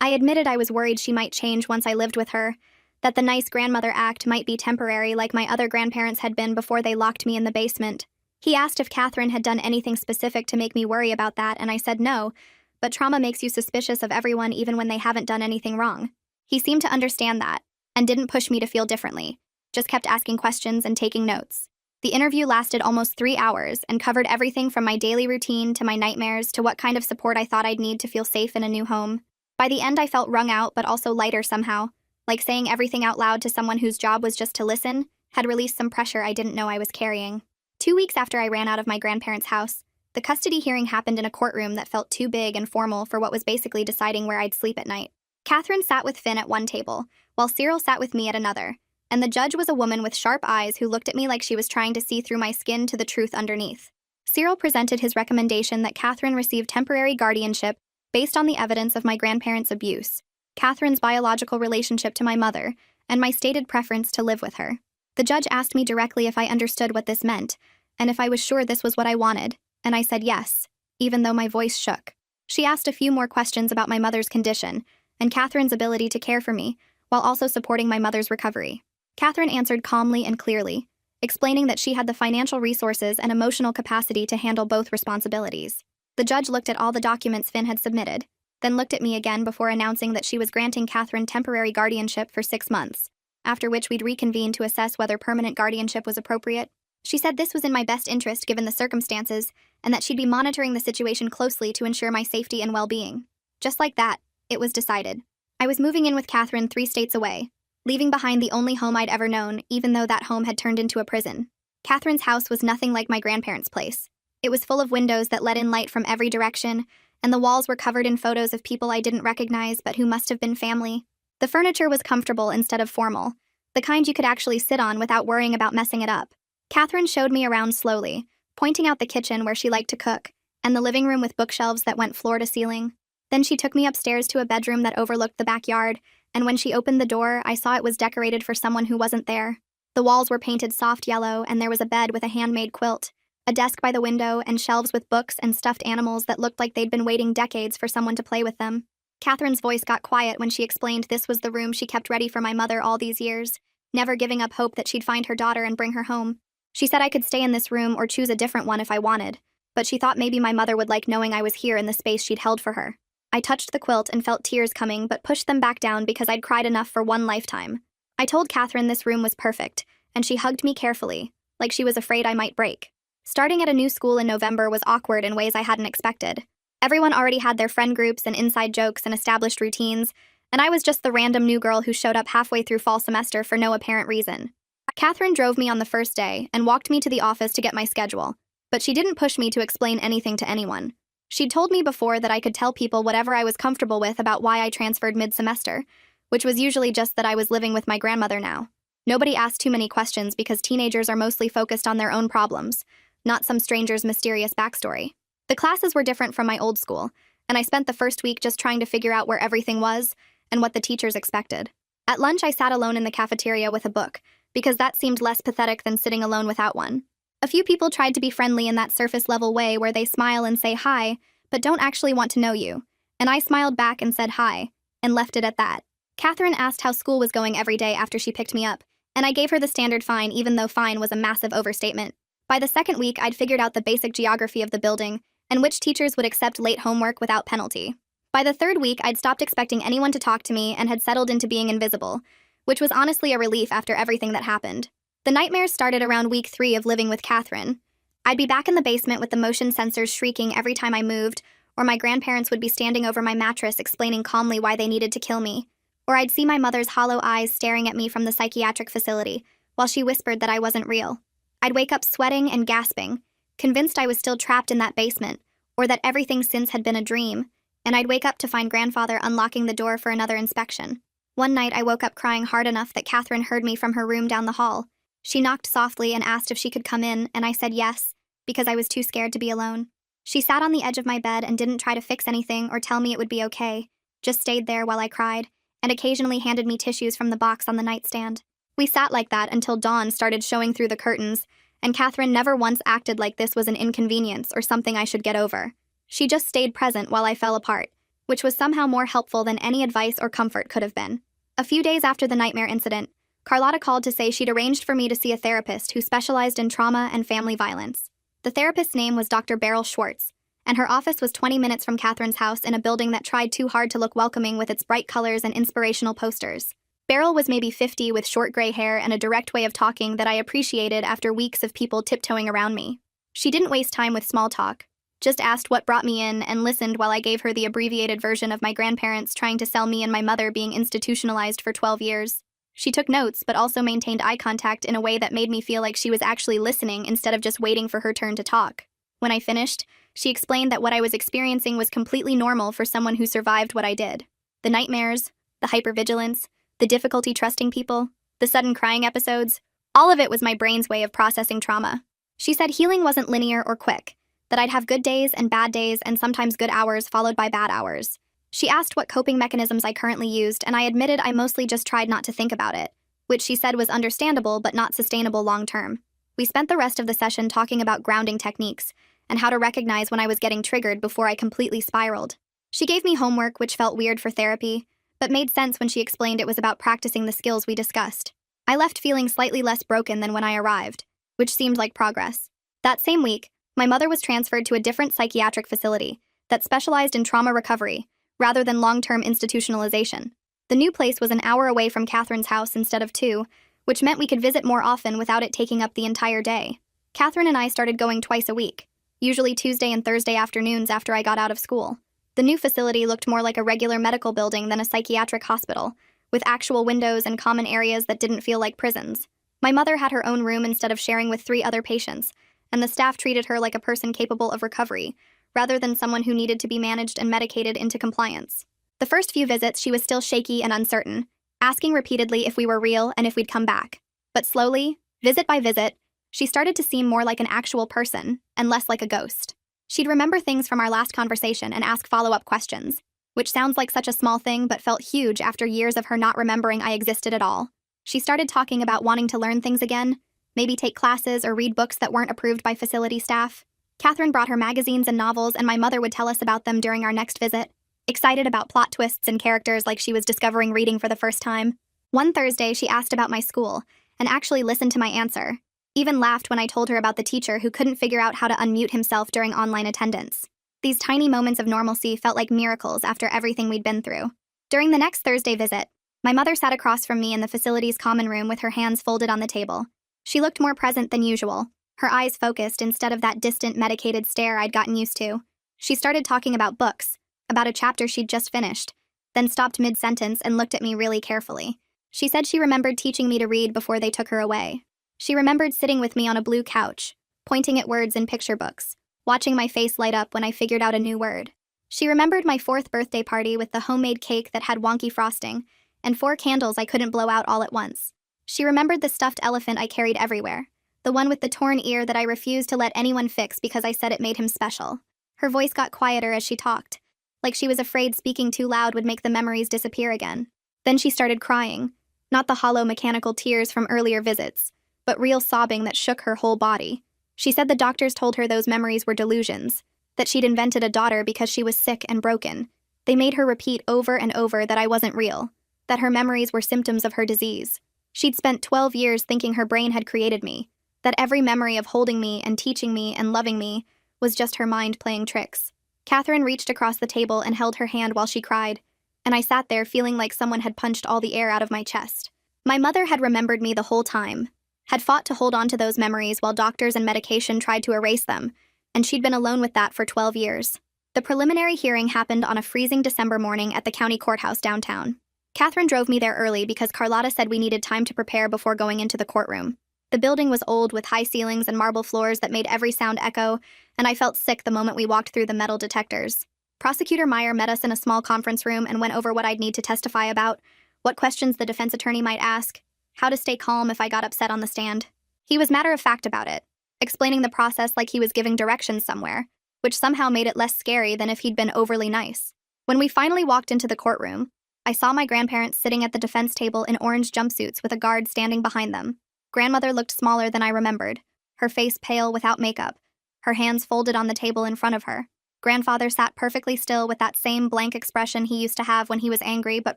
Speaker 1: I admitted I was worried she might change once I lived with her, that the nice grandmother act might be temporary like my other grandparents had been before they locked me in the basement. He asked if Catherine had done anything specific to make me worry about that, and I said no, but trauma makes you suspicious of everyone even when they haven't done anything wrong. He seemed to understand that, and didn't push me to feel differently, just kept asking questions and taking notes. The interview lasted almost 3 hours and covered everything from my daily routine to my nightmares to what kind of support I thought I'd need to feel safe in a new home. By the end, I felt wrung out but also lighter somehow, like saying everything out loud to someone whose job was just to listen had released some pressure I didn't know I was carrying. 2 weeks after I ran out of my grandparents' house, the custody hearing happened in a courtroom that felt too big and formal for what was basically deciding where I'd sleep at night. Catherine sat with Finn at one table, while Cyril sat with me at another, and the judge was a woman with sharp eyes who looked at me like she was trying to see through my skin to the truth underneath. Cyril presented his recommendation that Catherine receive temporary guardianship based on the evidence of my grandparents' abuse, Catherine's biological relationship to my mother, and my stated preference to live with her. The judge asked me directly if I understood what this meant, and if I was sure this was what I wanted, and I said yes, even though my voice shook. She asked a few more questions about my mother's condition, and Catherine's ability to care for me, while also supporting my mother's recovery. Catherine answered calmly and clearly, explaining that she had the financial resources and emotional capacity to handle both responsibilities. The judge looked at all the documents Finn had submitted, then looked at me again before announcing that she was granting Catherine temporary guardianship for 6 months, after which we'd reconvene to assess whether permanent guardianship was appropriate. She said this was in my best interest given the circumstances, and that she'd be monitoring the situation closely to ensure my safety and well-being. Just like that, it was decided. I was moving in with Catherine 3 states away, leaving behind the only home I'd ever known, even though that home had turned into a prison. Catherine's house was nothing like my grandparents' place. It was full of windows that let in light from every direction, and the walls were covered in photos of people I didn't recognize but who must have been family. The furniture was comfortable instead of formal, the kind you could actually sit on without worrying about messing it up. Catherine showed me around slowly, pointing out the kitchen where she liked to cook, and the living room with bookshelves that went floor to ceiling. Then she took me upstairs to a bedroom that overlooked the backyard, and when she opened the door, I saw it was decorated for someone who wasn't there. The walls were painted soft yellow, and there was a bed with a handmade quilt, a desk by the window, and shelves with books and stuffed animals that looked like they'd been waiting decades for someone to play with them. Catherine's voice got quiet when she explained this was the room she kept ready for my mother all these years, never giving up hope that she'd find her daughter and bring her home. She said I could stay in this room or choose a different one if I wanted, but she thought maybe my mother would like knowing I was here in the space she'd held for her. I touched the quilt and felt tears coming, but pushed them back down because I'd cried enough for one lifetime. I told Catherine this room was perfect, and she hugged me carefully, like she was afraid I might break. Starting at a new school in November was awkward in ways I hadn't expected. Everyone already had their friend groups and inside jokes and established routines, and I was just the random new girl who showed up halfway through fall semester for no apparent reason. Catherine drove me on the first day and walked me to the office to get my schedule, but she didn't push me to explain anything to anyone. She'd told me before that I could tell people whatever I was comfortable with about why I transferred mid-semester, which was usually just that I was living with my grandmother now. Nobody asked too many questions because teenagers are mostly focused on their own problems, not some stranger's mysterious backstory. The classes were different from my old school, and I spent the first week just trying to figure out where everything was and what the teachers expected. At lunch, I sat alone in the cafeteria with a book, because that seemed less pathetic than sitting alone without one. A few people tried to be friendly in that surface-level way where they smile and say hi, but don't actually want to know you, and I smiled back and said hi, and left it at that. Catherine asked how school was going every day after she picked me up, and I gave her the standard fine even though fine was a massive overstatement. By the second week, I'd figured out the basic geography of the building and which teachers would accept late homework without penalty. By the third week, I'd stopped expecting anyone to talk to me and had settled into being invisible, which was honestly a relief after everything that happened. The nightmares started around week 3 of living with Catherine. I'd be back in the basement with the motion sensors shrieking every time I moved, or my grandparents would be standing over my mattress explaining calmly why they needed to kill me. Or I'd see my mother's hollow eyes staring at me from the psychiatric facility, while she whispered that I wasn't real. I'd wake up sweating and gasping, convinced I was still trapped in that basement, or that everything since had been a dream, and I'd wake up to find grandfather unlocking the door for another inspection. One night I woke up crying hard enough that Catherine heard me from her room down the hall. She knocked softly and asked if she could come in, and I said yes, because I was too scared to be alone. She sat on the edge of my bed and didn't try to fix anything or tell me it would be okay, just stayed there while I cried, and occasionally handed me tissues from the box on the nightstand. We sat like that until dawn started showing through the curtains, and Catherine never once acted like this was an inconvenience or something I should get over. She just stayed present while I fell apart, which was somehow more helpful than any advice or comfort could have been. A few days after the nightmare incident, Carlotta called to say she'd arranged for me to see a therapist who specialized in trauma and family violence. The therapist's name was Dr. Beryl Schwartz, and her office was 20 minutes from Catherine's house in a building that tried too hard to look welcoming with its bright colors and inspirational posters. Beryl was maybe 50 with short gray hair and a direct way of talking that I appreciated after weeks of people tiptoeing around me. She didn't waste time with small talk, just asked what brought me in and listened while I gave her the abbreviated version of my grandparents trying to sell me and my mother being institutionalized for 12 years. She took notes, but also maintained eye contact in a way that made me feel like she was actually listening instead of just waiting for her turn to talk. When I finished, she explained that what I was experiencing was completely normal for someone who survived what I did. The nightmares, the hypervigilance, the difficulty trusting people, the sudden crying episodes, all of it was my brain's way of processing trauma. She said healing wasn't linear or quick, that I'd have good days and sometimes good hours followed by bad hours. She asked what coping mechanisms I currently used, and I admitted I mostly just tried not to think about it, which she said was understandable but not sustainable long-term. We spent the rest of the session talking about grounding techniques and how to recognize when I was getting triggered before I completely spiraled. She gave me homework, which felt weird for therapy, but made sense when she explained it was about practicing the skills we discussed. I left feeling slightly less broken than when I arrived, which seemed like progress. That same week, my mother was transferred to a different psychiatric facility that specialized in trauma recovery, rather than long-term institutionalization. The new place was an hour away from Catherine's house instead of 2, which meant we could visit more often without it taking up the entire day. Catherine and I started going twice a week, usually Tuesday and Thursday afternoons after I got out of school. The new facility looked more like a regular medical building than a psychiatric hospital, with actual windows and common areas that didn't feel like prisons. My mother had her own room instead of sharing with 3 other patients, and the staff treated her like a person capable of recovery, rather than someone who needed to be managed and medicated into compliance. The first few visits, she was still shaky and uncertain, asking repeatedly if we were real and if we'd come back. But slowly, visit by visit, she started to seem more like an actual person and less like a ghost. She'd remember things from our last conversation and ask follow-up questions, which sounds like such a small thing but felt huge after years of her not remembering I existed at all. She started talking about wanting to learn things again, maybe take classes or read books that weren't approved by facility staff. Catherine brought her magazines and novels, and my mother would tell us about them during our next visit, excited about plot twists and characters like she was discovering reading for the first time. One Thursday, she asked about my school, and actually listened to my answer, even laughed when I told her about the teacher who couldn't figure out how to unmute himself during online attendance. These tiny moments of normalcy felt like miracles after everything we'd been through. During the next Thursday visit, my mother sat across from me in the facility's common room with her hands folded on the table. She looked more present than usual, her eyes focused instead of that distant, medicated stare I'd gotten used to. She started talking about books, about a chapter she'd just finished, then stopped mid-sentence and looked at me really carefully. She said she remembered teaching me to read before they took her away. She remembered sitting with me on a blue couch, pointing at words in picture books, watching my face light up when I figured out a new word. She remembered my 4th birthday party with the homemade cake that had wonky frosting, and 4 candles I couldn't blow out all at once. She remembered the stuffed elephant I carried everywhere, the one with the torn ear that I refused to let anyone fix because I said it made him special. Her voice got quieter as she talked, like she was afraid speaking too loud would make the memories disappear again. Then she started crying, not the hollow mechanical tears from earlier visits, but real sobbing that shook her whole body. She said the doctors told her those memories were delusions, that she'd invented a daughter because she was sick and broken. They made her repeat over and over that I wasn't real, that her memories were symptoms of her disease. She'd spent 12 years thinking her brain had created me, that every memory of holding me and teaching me and loving me was just her mind playing tricks. Catherine reached across the table and held her hand while she cried, and I sat there feeling like someone had punched all the air out of my chest. My mother had remembered me the whole time, had fought to hold on to those memories while doctors and medication tried to erase them, and she'd been alone with that for 12 years. The preliminary hearing happened on a freezing December morning at the county courthouse downtown. Catherine drove me there early because Carlotta said we needed time to prepare before going into the courtroom. The building was old with high ceilings and marble floors that made every sound echo, and I felt sick the moment we walked through the metal detectors. Prosecutor Meyer met us in a small conference room and went over what I'd need to testify about, what questions the defense attorney might ask, how to stay calm if I got upset on the stand. He was matter-of-fact about it, explaining the process like he was giving directions somewhere, which somehow made it less scary than if he'd been overly nice. When we finally walked into the courtroom, I saw my grandparents sitting at the defense table in orange jumpsuits with a guard standing behind them. Grandmother looked smaller than I remembered, her face pale without makeup, her hands folded on the table in front of her. Grandfather sat perfectly still with that same blank expression he used to have when he was angry but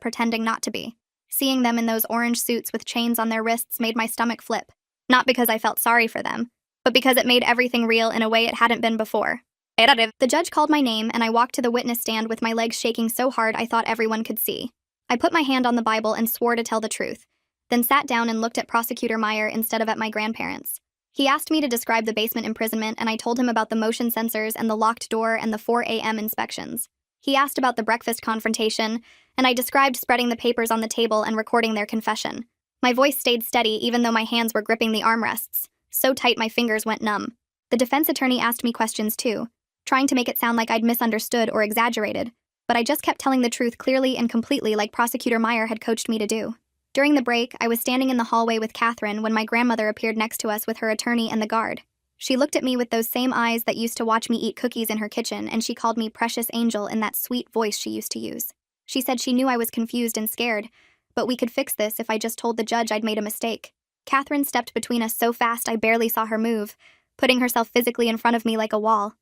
Speaker 1: pretending not to be. Seeing them in those orange suits with chains on their wrists made my stomach flip, not because I felt sorry for them, but because it made everything real in a way it hadn't been before. The judge called my name and I walked to the witness stand with my legs shaking so hard I thought everyone could see. I put my hand on the Bible and swore to tell the truth, then sat down and looked at Prosecutor Meyer instead of at my grandparents. He asked me to describe the basement imprisonment and I told him about the motion sensors and the locked door and the 4 a.m. inspections. He asked about the breakfast confrontation, and I described spreading the papers on the table and recording their confession. My voice stayed steady even though my hands were gripping the armrests, so tight my fingers went numb. The defense attorney asked me questions too, trying to make it sound like I'd misunderstood or exaggerated, but I just kept telling the truth clearly and completely like Prosecutor Meyer had coached me to do. During the break, I was standing in the hallway with Catherine when my grandmother appeared next to us with her attorney and the guard. She looked at me with those same eyes that used to watch me eat cookies in her kitchen, and she called me Precious Angel in that sweet voice she used to use. She said she knew I was confused and scared, but we could fix this if I just told the judge I'd made a mistake. Catherine stepped between us so fast I barely saw her move, putting herself physically in front of me like a wall.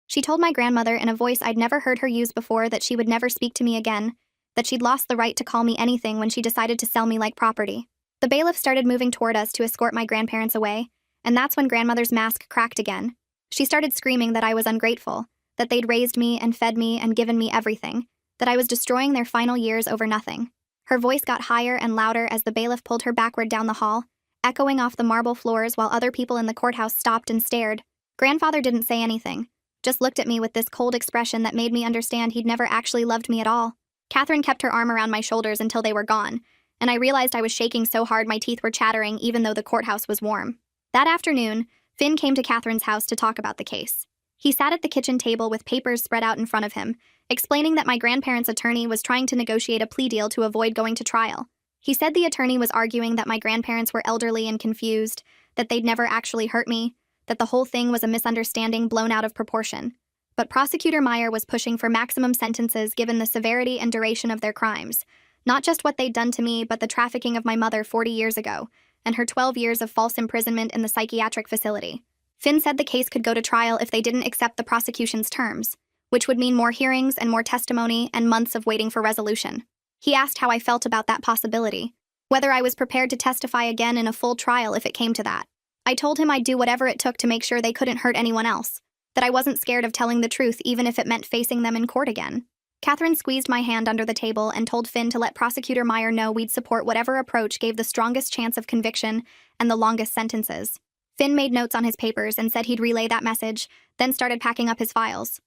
Speaker 1: She told my grandmother in a voice I'd never heard her use before that she would never speak to me again, that she'd lost the right to call me anything when she decided to sell me like property. The bailiff started moving toward us to escort my grandparents away, and that's when grandmother's mask cracked again. She started screaming that I was ungrateful, that they'd raised me and fed me and given me everything, that I was destroying their final years over nothing. Her voice got higher and louder as the bailiff pulled her backward down the hall, echoing off the marble floors while other people in the courthouse stopped and stared. Grandfather didn't say anything, just looked at me with this cold expression that made me understand he'd never actually loved me at all. Catherine kept her arm around my shoulders until they were gone, and I realized I was shaking so hard my teeth were chattering even though the courthouse was warm. That afternoon, Finn came to Catherine's house to talk about the case. He sat at the kitchen table with papers spread out in front of him, explaining that my grandparents' attorney was trying to negotiate a plea deal to avoid going to trial. He said the attorney was arguing that my grandparents were elderly and confused, that they'd never actually hurt me, that the whole thing was a misunderstanding blown out of proportion. But Prosecutor Meyer was pushing for maximum sentences given the severity and duration of their crimes, not just what they'd done to me but the trafficking of my mother 40 years ago, and her 12 years of false imprisonment in the psychiatric facility. Finn said the case could go to trial if they didn't accept the prosecution's terms, which would mean more hearings and more testimony and months of waiting for resolution. He asked how I felt about that possibility, whether I was prepared to testify again in a full trial if it came to that. I told him I'd do whatever it took to make sure they couldn't hurt anyone else, that I wasn't scared of telling the truth even if it meant facing them in court again. Catherine squeezed my hand under the table and told Finn to let Prosecutor Meyer know we'd support whatever approach gave the strongest chance of conviction and the longest sentences. Finn made notes on his papers and said he'd relay that message, then started packing up his files.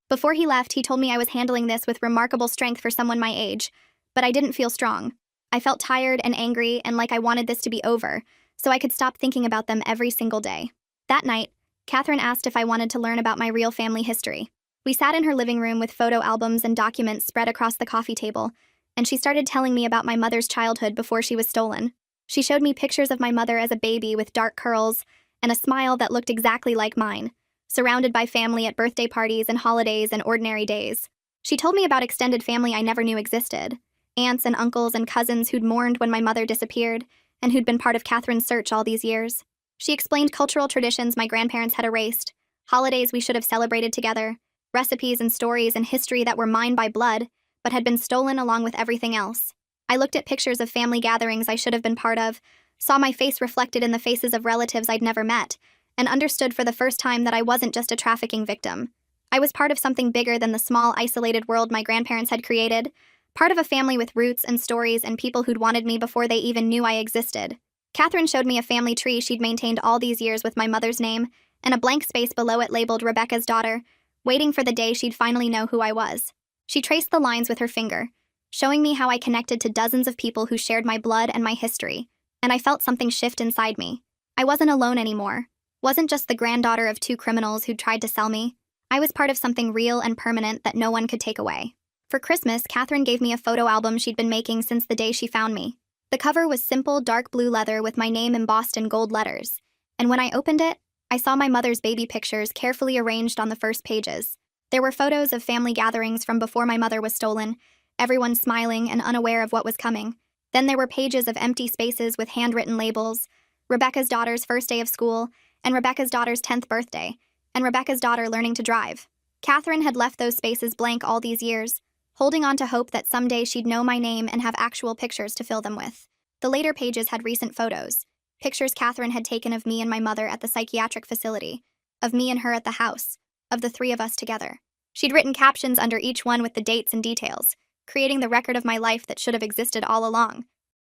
Speaker 1: Before he left, he told me I was handling this with remarkable strength for someone my age, but I didn't feel strong. I felt tired and angry and like I wanted this to be over, so I could stop thinking about them every single day. That night, Catherine asked if I wanted to learn about my real family history. We sat in her living room with photo albums and documents spread across the coffee table, and she started telling me about my mother's childhood before she was stolen. She showed me pictures of my mother as a baby with dark curls and a smile that looked exactly like mine, surrounded by family at birthday parties and holidays and ordinary days. She told me about extended family I never knew existed, aunts and uncles and cousins who'd mourned when my mother disappeared and who'd been part of Catherine's search all these years. She explained cultural traditions my grandparents had erased, holidays we should have celebrated together, recipes and stories and history that were mine by blood, but had been stolen along with everything else. I looked at pictures of family gatherings I should have been part of, saw my face reflected in the faces of relatives I'd never met, and understood for the first time that I wasn't just a trafficking victim. I was part of something bigger than the small, isolated world my grandparents had created, part of a family with roots and stories and people who'd wanted me before they even knew I existed. Catherine showed me a family tree she'd maintained all these years with my mother's name, and a blank space below it labeled Rebecca's daughter, waiting for the day she'd finally know who I was. She traced the lines with her finger, showing me how I connected to dozens of people who shared my blood and my history, and I felt something shift inside me. I wasn't alone anymore. Wasn't just the granddaughter of two criminals who'd tried to sell me. I was part of something real and permanent that no one could take away. For Christmas, Catherine gave me a photo album she'd been making since the day she found me. The cover was simple, dark blue leather with my name embossed in gold letters, and when I opened it, I saw my mother's baby pictures carefully arranged on the first pages. There were photos of family gatherings from before my mother was stolen, everyone smiling and unaware of what was coming. Then there were pages of empty spaces with handwritten labels, Rebecca's daughter's first day of school, and Rebecca's daughter's 10th birthday, and Rebecca's daughter learning to drive. Catherine had left those spaces blank all these years, holding on to hope that someday she'd know my name and have actual pictures to fill them with. The later pages had recent photos, pictures Catherine had taken of me and my mother at the psychiatric facility, of me and her at the house, of the three of us together. She'd written captions under each one with the dates and details, creating the record of my life that should have existed all along.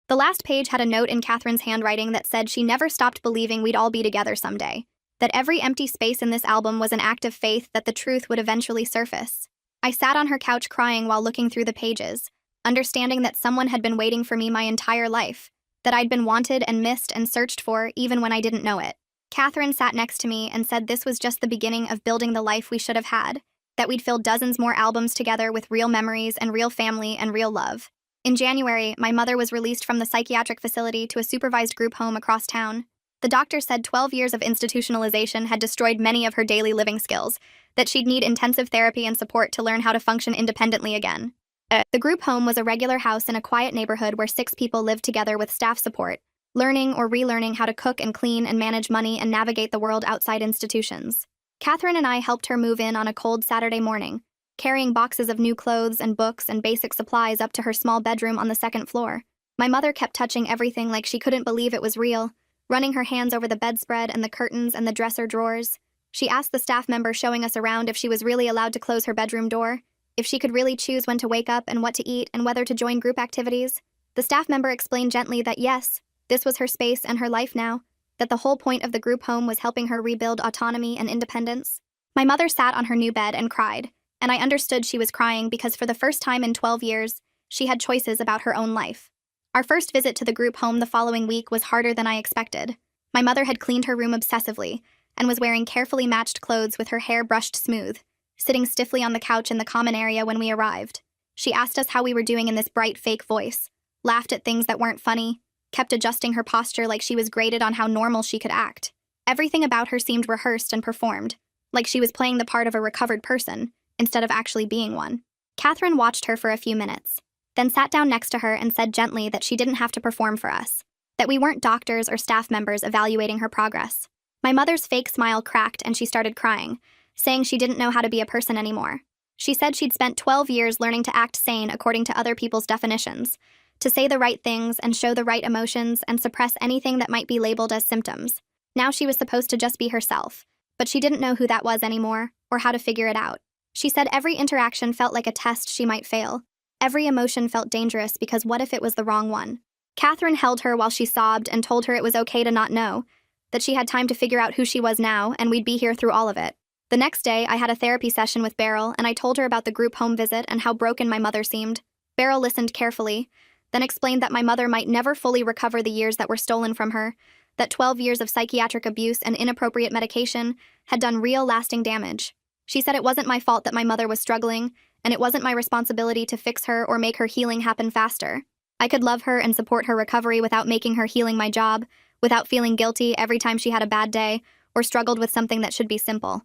Speaker 1: The last page had a note in Catherine's handwriting that said she never stopped believing we'd all be together someday, that every empty space in this album was an act of faith that the truth would eventually surface. I sat on her couch crying while looking through the pages, understanding that someone had been waiting for me my entire life, that I'd been wanted and missed and searched for even when I didn't know it. Catherine sat next to me and said this was just the beginning of building the life we should have had, that we'd fill dozens more albums together with real memories and real family and real love. In January, my mother was released from the psychiatric facility to a supervised group home across town. The doctor said 12 years of institutionalization had destroyed many of her daily living skills, that she'd need intensive therapy and support to learn how to function independently again. The group home was a regular house in a quiet neighborhood where 6 people lived together with staff support, learning or relearning how to cook and clean and manage money and navigate the world outside institutions. Catherine and I helped her move in on a cold Saturday morning, carrying boxes of new clothes and books and basic supplies up to her small bedroom on the 2nd floor. My mother kept touching everything like she couldn't believe it was real, running her hands over the bedspread and the curtains and the dresser drawers. She asked the staff member showing us around if she was really allowed to close her bedroom door, if she could really choose when to wake up and what to eat and whether to join group activities. The staff member explained gently that yes, this was her space and her life now, that the whole point of the group home was helping her rebuild autonomy and independence. My mother sat on her new bed and cried, and I understood she was crying because for the first time in 12 years, she had choices about her own life. Our first visit to the group home the following week was harder than I expected. My mother had cleaned her room obsessively and was wearing carefully matched clothes with her hair brushed smooth, sitting stiffly on the couch in the common area when we arrived. She asked us how we were doing in this bright, fake voice, laughed at things that weren't funny, kept adjusting her posture like she was graded on how normal she could act. Everything about her seemed rehearsed and performed, like she was playing the part of a recovered person, instead of actually being one. Catherine watched her for a few minutes, then sat down next to her and said gently that she didn't have to perform for us, that we weren't doctors or staff members evaluating her progress. My mother's fake smile cracked and she started crying, saying she didn't know how to be a person anymore. She said she'd spent 12 years learning to act sane according to other people's definitions, to say the right things and show the right emotions and suppress anything that might be labeled as symptoms. Now she was supposed to just be herself, but she didn't know who that was anymore or how to figure it out. She said every interaction felt like a test she might fail. Every emotion felt dangerous because what if it was the wrong one? Catherine held her while she sobbed and told her it was okay to not know, that she had time to figure out who she was now and we'd be here through all of it. The next day, I had a therapy session with Beryl and I told her about the group home visit and how broken my mother seemed. Beryl listened carefully, then explained that my mother might never fully recover the years that were stolen from her, that 12 years of psychiatric abuse and inappropriate medication had done real lasting damage. She said it wasn't my fault that my mother was struggling, and it wasn't my responsibility to fix her or make her healing happen faster. I could love her and support her recovery without making her healing my job, without feeling guilty every time she had a bad day or struggled with something that should be simple.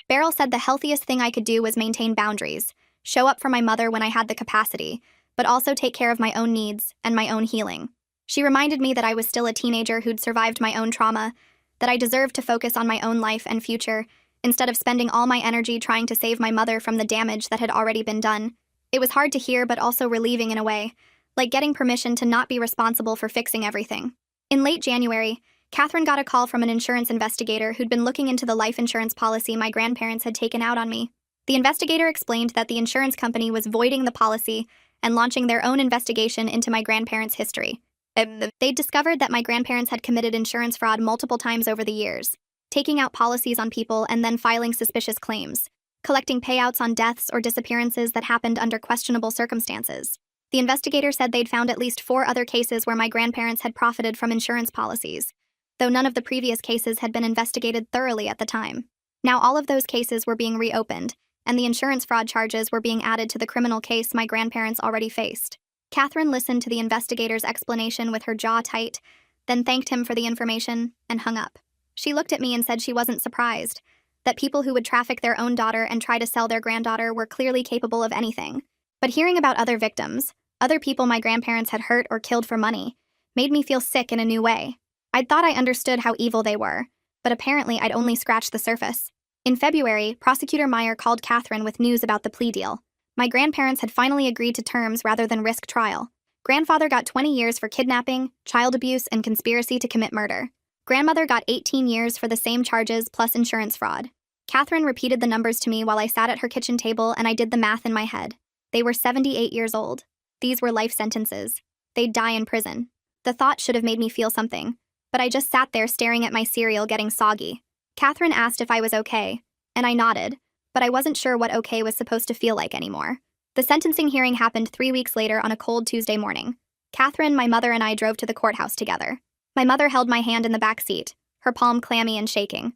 Speaker 1: Beryl said the healthiest thing I could do was maintain boundaries, show up for my mother when I had the capacity, but also take care of my own needs and my own healing. She reminded me that I was still a teenager who'd survived my own trauma, that I deserved to focus on my own life and future, instead of spending all my energy trying to save my mother from the damage that had already been done. It was hard to hear, but also relieving in a way, like getting permission to not be responsible for fixing everything. In late January, Catherine got a call from an insurance investigator who'd been looking into the life insurance policy my grandparents had taken out on me. The investigator explained that the insurance company was voiding the policy and launching their own investigation into my grandparents' history. They'd discovered that my grandparents had committed insurance fraud multiple times over the years, taking out policies on people and then filing suspicious claims, collecting payouts on deaths or disappearances that happened under questionable circumstances. The investigator said they'd found at least 4 other cases where my grandparents had profited from insurance policies, though none of the previous cases had been investigated thoroughly at the time. Now all of those cases were being reopened, and the insurance fraud charges were being added to the criminal case my grandparents already faced. Catherine listened to the investigator's explanation with her jaw tight, then thanked him for the information and hung up. She looked at me and said she wasn't surprised, that people who would traffic their own daughter and try to sell their granddaughter were clearly capable of anything. But hearing about other victims, other people my grandparents had hurt or killed for money, made me feel sick in a new way. I'd thought I understood how evil they were, but apparently I'd only scratched the surface. In February, Prosecutor Meyer called Catherine with news about the plea deal. My grandparents had finally agreed to terms rather than risk trial. Grandfather got 20 years for kidnapping, child abuse, and conspiracy to commit murder. Grandmother got 18 years for the same charges plus insurance fraud. Catherine repeated the numbers to me while I sat at her kitchen table and I did the math in my head. They were 78 years old. These were life sentences. They'd die in prison. The thought should have made me feel something, but I just sat there staring at my cereal getting soggy. Catherine asked if I was okay, and I nodded, but I wasn't sure what okay was supposed to feel like anymore. The sentencing hearing happened 3 weeks later on a cold Tuesday morning. Catherine, my mother, and I drove to the courthouse together. My mother held my hand in the back seat, her palm clammy and shaking.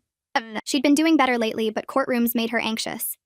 Speaker 1: She'd been doing better lately, but courtrooms made her anxious.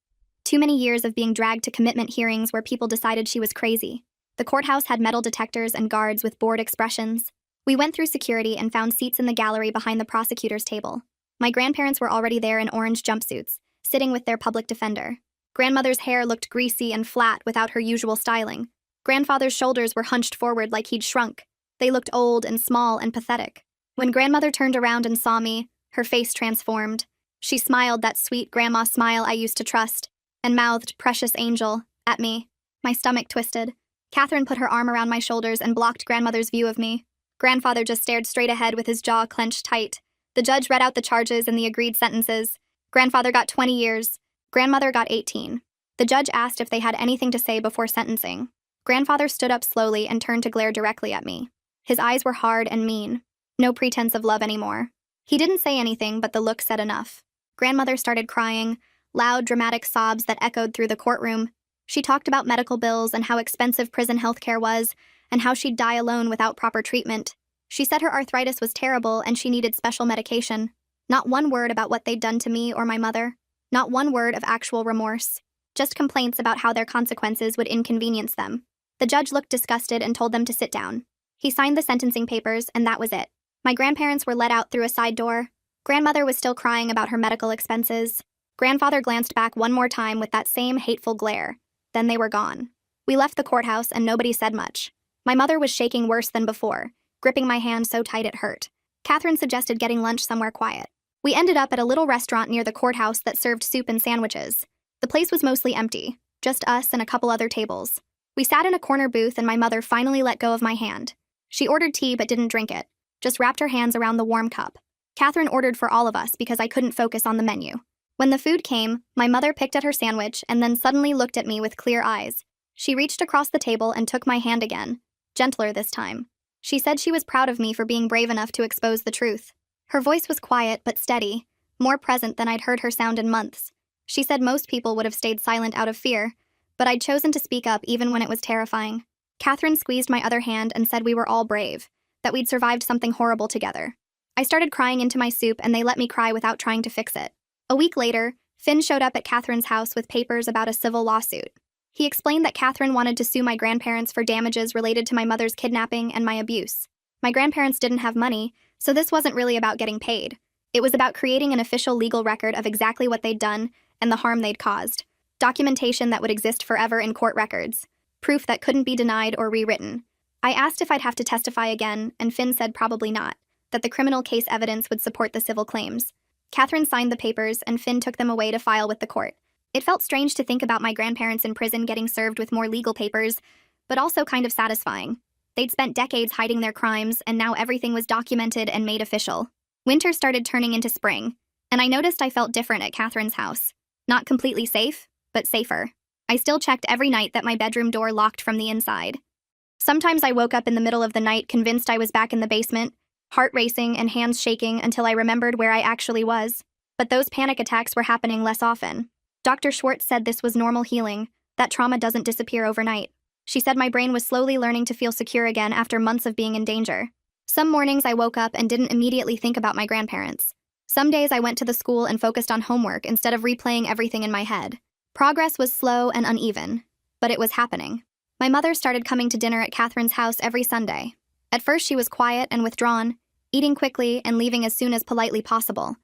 Speaker 1: Too many years of being dragged to commitment hearings where people decided she was crazy. The courthouse had metal detectors and guards with bored expressions. We went through security and found seats in the gallery behind the prosecutor's table. My grandparents were already there in orange jumpsuits, sitting with their public defender. Grandmother's hair looked greasy and flat without her usual styling. Grandfather's shoulders were hunched forward like he'd shrunk. They looked old and small and pathetic. When grandmother turned around and saw me, her face transformed. She smiled that sweet grandma smile I used to trust, and mouthed, "Precious angel," at me. My stomach twisted. Catherine put her arm around my shoulders and blocked grandmother's view of me. Grandfather just stared straight ahead with his jaw clenched tight. The judge read out the charges and the agreed sentences. Grandfather got 20 years. Grandmother got 18. The judge asked if they had anything to say before sentencing. Grandfather stood up slowly and turned to glare directly at me. His eyes were hard and mean. No pretense of love anymore. He didn't say anything, but the look said enough. Grandmother started crying, loud, dramatic sobs that echoed through the courtroom. She talked about medical bills and how expensive prison healthcare was, and how she'd die alone without proper treatment. She said her arthritis was terrible and she needed special medication. Not one word about what they'd done to me or my mother. Not one word of actual remorse. Just complaints about how their consequences would inconvenience them. The judge looked disgusted and told them to sit down. He signed the sentencing papers, and that was it. My grandparents were let out through a side door. Grandmother was still crying about her medical expenses. Grandfather glanced back one more time with that same hateful glare. Then they were gone. We left the courthouse and nobody said much. My mother was shaking worse than before, gripping my hand so tight it hurt. Catherine suggested getting lunch somewhere quiet. We ended up at a little restaurant near the courthouse that served soup and sandwiches. The place was mostly empty, just us and a couple other tables. We sat in a corner booth and my mother finally let go of my hand. She ordered tea but didn't drink it, just wrapped her hands around the warm cup. Catherine ordered for all of us because I couldn't focus on the menu. When the food came, my mother picked at her sandwich and then suddenly looked at me with clear eyes. She reached across the table and took my hand again, gentler this time. She said she was proud of me for being brave enough to expose the truth. Her voice was quiet but steady, more present than I'd heard her sound in months. She said most people would have stayed silent out of fear, but I'd chosen to speak up even when it was terrifying. Catherine squeezed my other hand and said we were all brave, that we'd survived something horrible together. I started crying into my soup and they let me cry without trying to fix it. A week later, Finn showed up at Catherine's house with papers about a civil lawsuit. He explained that Catherine wanted to sue my grandparents for damages related to my mother's kidnapping and my abuse. My grandparents didn't have money, so this wasn't really about getting paid. It was about creating an official legal record of exactly what they'd done and the harm they'd caused. documentation that would exist forever in court records, proof that couldn't be denied or rewritten. I asked if I'd have to testify again, and Finn said probably not, that the criminal case evidence would support the civil claims. Catherine signed the papers, and Finn took them away to file with the court. It felt strange to think about my grandparents in prison getting served with more legal papers, but also kind of satisfying. They'd spent decades hiding their crimes, and now everything was documented and made official. Winter started turning into spring, and I noticed I felt different at Catherine's house. Not completely safe, but safer. I still checked every night that my bedroom door locked from the inside. Sometimes I woke up in the middle of the night convinced I was back in the basement, heart racing and hands shaking until I remembered where I actually was. But those panic attacks were happening less often. Dr. Schwartz said this was normal healing, that trauma doesn't disappear overnight. She said my brain was slowly learning to feel secure again after months of being in danger. Some mornings I woke up and didn't immediately think about my grandparents. Some days I went to the school and focused on homework instead of replaying everything in my head. Progress was slow and uneven, but it was happening. My mother started coming to dinner at Catherine's house every Sunday. At first she was quiet and withdrawn, eating quickly and leaving as soon as politely possible.